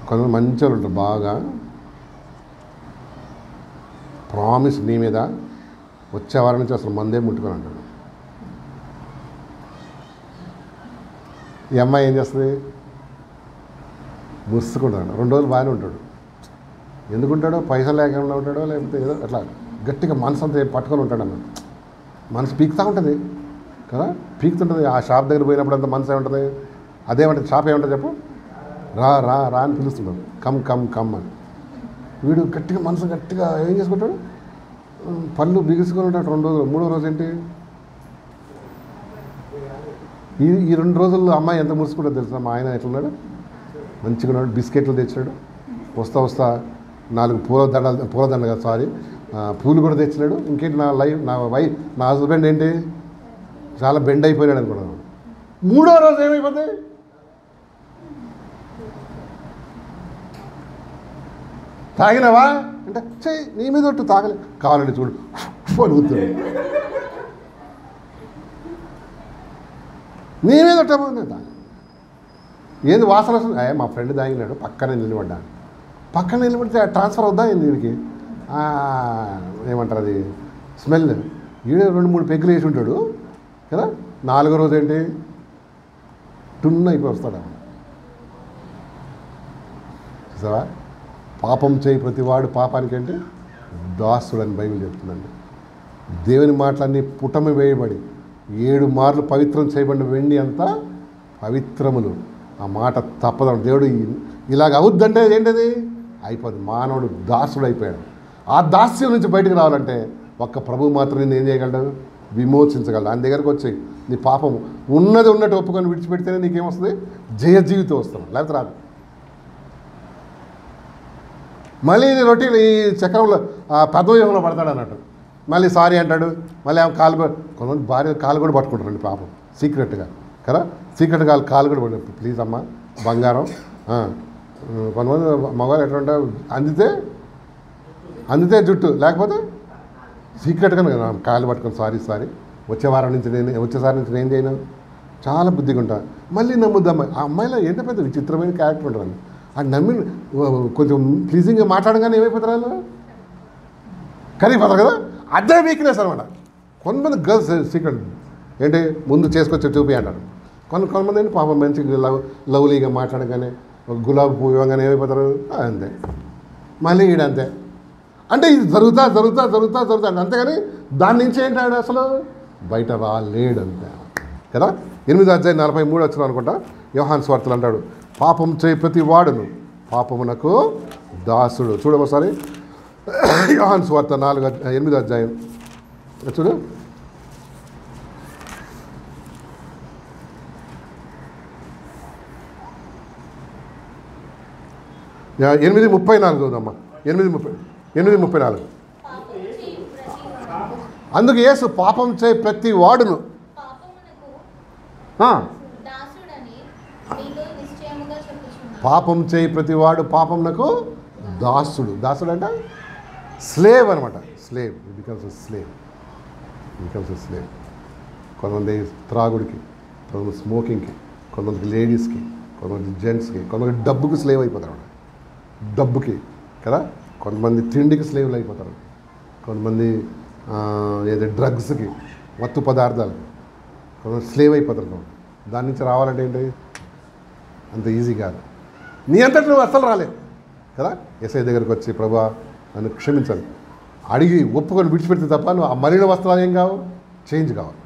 Speaker 1: కొంతమంది మంచి వాళ్ళు ఉంటారు, బాగా ప్రామిస్ నీ మీద వచ్చే వారి నుంచి అసలు మందే ముట్టుకొని అంటాడు. ఈ అమ్మాయి ఏం చేస్తుంది? ముసుకుంటాడు. 2 రోజులు బాగానే ఉంటాడు. ఎందుకుంటాడో? పైసలు లేకుండా ఉంటాడో, లేకపోతే ఏదో అట్లా గట్టిగా మనసు అంతా పట్టుకొని ఉంటాడు అన్నమాట. మనసు పీకుతూ ఉంటుంది కదా, పీకుతుంటుంది. ఆ షాప్ దగ్గర పోయినప్పుడు అంత మనసు ఏముంటుంది? అదేమంటుంది? షాప్ ఏముంటుంది చెప్పు? రా రా రా అని పిలుస్తుంటాడు, కమ్ అని. వీడు గట్టిగా మనసు గట్టిగా ఏం చేసుకుంటాడు? పళ్ళు బిగుసుకొని ఉంటాడు 2 రోజులు. 3వ రోజు ఏంటి? ఈ 2 రోజుల్లో అమ్మాయి ఎంత మురుసుకుంటుందో తెలుసా? మా ఆయన ఎట్లున్నాడు? మంచిగా ఉన్నాడు. బిస్కెట్లు తెచ్చినాడు, వస్తా 4 పూలదండ కాదు, సారీ, పూలు కూడా తెచ్చినాడు. ఇంకేంటి? నా హస్బెండ్ ఏంటి? చాలా బెండ్ అయిపోయినాడు అనుకున్నాను. 3వ రోజు ఏమైపోతుంది? తాగినావా అంటే, చెయ్యి నీ మీద ఒట్టు, తాగలే, కావాలండి చూడు అని కూర్చుంది. నీ మీద ఒట్టేమో తాగ. ఏది వాసన వస్తుంది? మా ఫ్రెండ్ తాగినాడు, పక్కనే నిలబడ్డాను. పక్కన నిలబడితే ట్రాన్స్ఫర్ అవుద్దా ఏంది వీడికి? ఏమంటారు అది? స్మెల్. ఈడే 2-3 పెగ్గులు వేసి ఉంటాడు కదా. 4వ రోజు ఏంటి? టున్ అయిపోయి వస్తాడు. చూసావా? పాపం చేయి ప్రతివాడు పాపానికి అంటే దాసుడని బైబిల్ చెప్తుందండి. దేవుని మాటలన్నీ పుటమి వేయబడి 7 మార్లు పవిత్రం చేయబడిన వెండి అంతా పవిత్రములు. ఆ మాట తప్పదు. దేవుడు ఇలాగ అవుద్దంటే ఏంటది? అయిపోద్ది. మానవుడు దాసుడు అయిపోయాడు. ఆ దాస్యం నుంచి బయటకు రావాలంటే ఒక్క ప్రభువు మాత్రం నేను ఏం చేయగలడు? విమోచించగలడు. ఆయన దగ్గరకు వచ్చి నీ పాపం ఉన్నది ఉన్నట్టు ఒప్పుకొని విడిచిపెడితేనే నీకేమొస్తుంది? జయ జీవితం వస్తుంది, లేకపోతే రాదు. మళ్ళీ రొటీన్ ఈ చక్రంలో పద్మవ్యూహంలో పడతాడు అన్నట్టు. మళ్ళీ సారీ అంటాడు, మళ్ళీ ఆమె కొంతమంది భార్య కాలు కూడా పట్టుకుంటారండి పాపం, సీక్రెట్గా కదా. సీక్రెట్గా కాలు కూడా పట్టు, ప్లీజ్ అమ్మ బంగారం. కొంతమంది మగవాళ్ళు ఎట్లా ఉంటారు? అందితే జుట్టు, లేకపోతే సీక్రెట్గా కాలు పట్టుకొని సారీ వచ్చేసారి నుంచి నేను చేయను, చాలా బుద్ధిగా ఉంటా, మళ్ళీ నమ్ముద్ది అమ్మాయి. ఆ అమ్మాయిలో ఏంటో పెద్ద విచిత్రమైన క్యారెక్టర్ ఉంటుంది. ఆ నమ్మి కొంచెం ప్లీజింగ్గా మాట్లాడగానే ఏమైపోతారు వాళ్ళు, కరిగిపోతారు కదా. అదే వీక్నెస్ అనమాట. కొంతమంది గర్ల్స్ సీక్రెట్ ఏంటి, ముందు చేసుకొచ్చి చూపి అంటారు. కొంతమంది ఏంటి పాపం మంచిగా లవ్లీగా మాట్లాడగానే గులాబీ పువ్వు ఇవ్వగానే ఏమైపోతారు, అంతే, మళ్ళీ ఈడంతే. అంటే ఇది జరుగుతా అంతేగాని దాని నుంచి ఏంటాడు అసలు బయట రాలేడు అంతే కదా. 8:43 అనుకుంటా యోహాను సువార్తలు అంటాడు, పాపం చేయి ప్రతి వాడును పాపమునకు దాసుడు. చూడమోసారి యోహాను సువార్త 8 చూడు. యా 8:34 చూద్దామా. 8:34. అందుకు యేసు పాపం చేయి ప్రతి వాడును పాపం చేయి ప్రతి వాడు పాపంనకు దాసుడు. దాసుడు అంటే స్లేవ్ అనమాట. Slave becomes slave. కొంతమంది త్రాగుడికి, కొంతమంది స్మోకింగ్కి, కొంతమందికి లేడీస్కి, కొంతమంది జెంట్స్కి, కొంతమంది డబ్బుకి స్లేవ్ అయిపోతారు అన్నమాట. డబ్బుకి కదా. కొంతమంది తిండికి స్లేవ్లు అయిపోతారు, కొంతమంది ఏదో డ్రగ్స్కి, మత్తు పదార్థాలకి, కొంతమంది స్లేవ్ అయిపోతారు. దాని నుంచి రావాలంటే ఏంటి, అంత ఈజీ కాదు. నీ అంతటి నువ్వు అస్సలు రాలేవు కదా. యేసయ్య దగ్గరికి వచ్చి ప్రభువా నన్ను క్షమించాలి అడిగి ఒప్పుకొని విడిచిపెడితే తప్ప నువ్వు ఆ మలిన వస్త్రాలు ఏం కావు, చేంజ్ కావాలి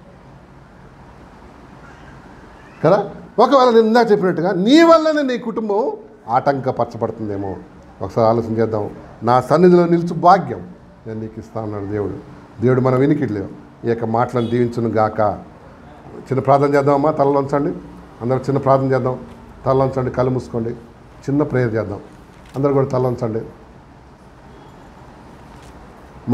Speaker 1: కదా. ఒకవేళ నేను ఇందాక చెప్పినట్టుగా నీ వల్లనే నీ కుటుంబం ఆటంకపరచబడుతుందేమో. ఒకసారి ఆలోచన చేద్దాం. నా సన్నిధిలో నిలుచు భాగ్యం నేను నీకు ఇస్తా అన్నాడు దేవుడు. మన వినికిట్లేవు ఈ యొక్క మాటలను దీవించును గాక. చిన్న ప్రార్థన చేద్దామమ్మా. తలలోంచండి అందరూ, చిన్న ప్రార్థన చేద్దాం. తలలోంచండి, కళ్ళు మూసుకోండి, చిన్న ప్రేయర్ చేద్దాం. అందరూ కూడా తలలోంచండి.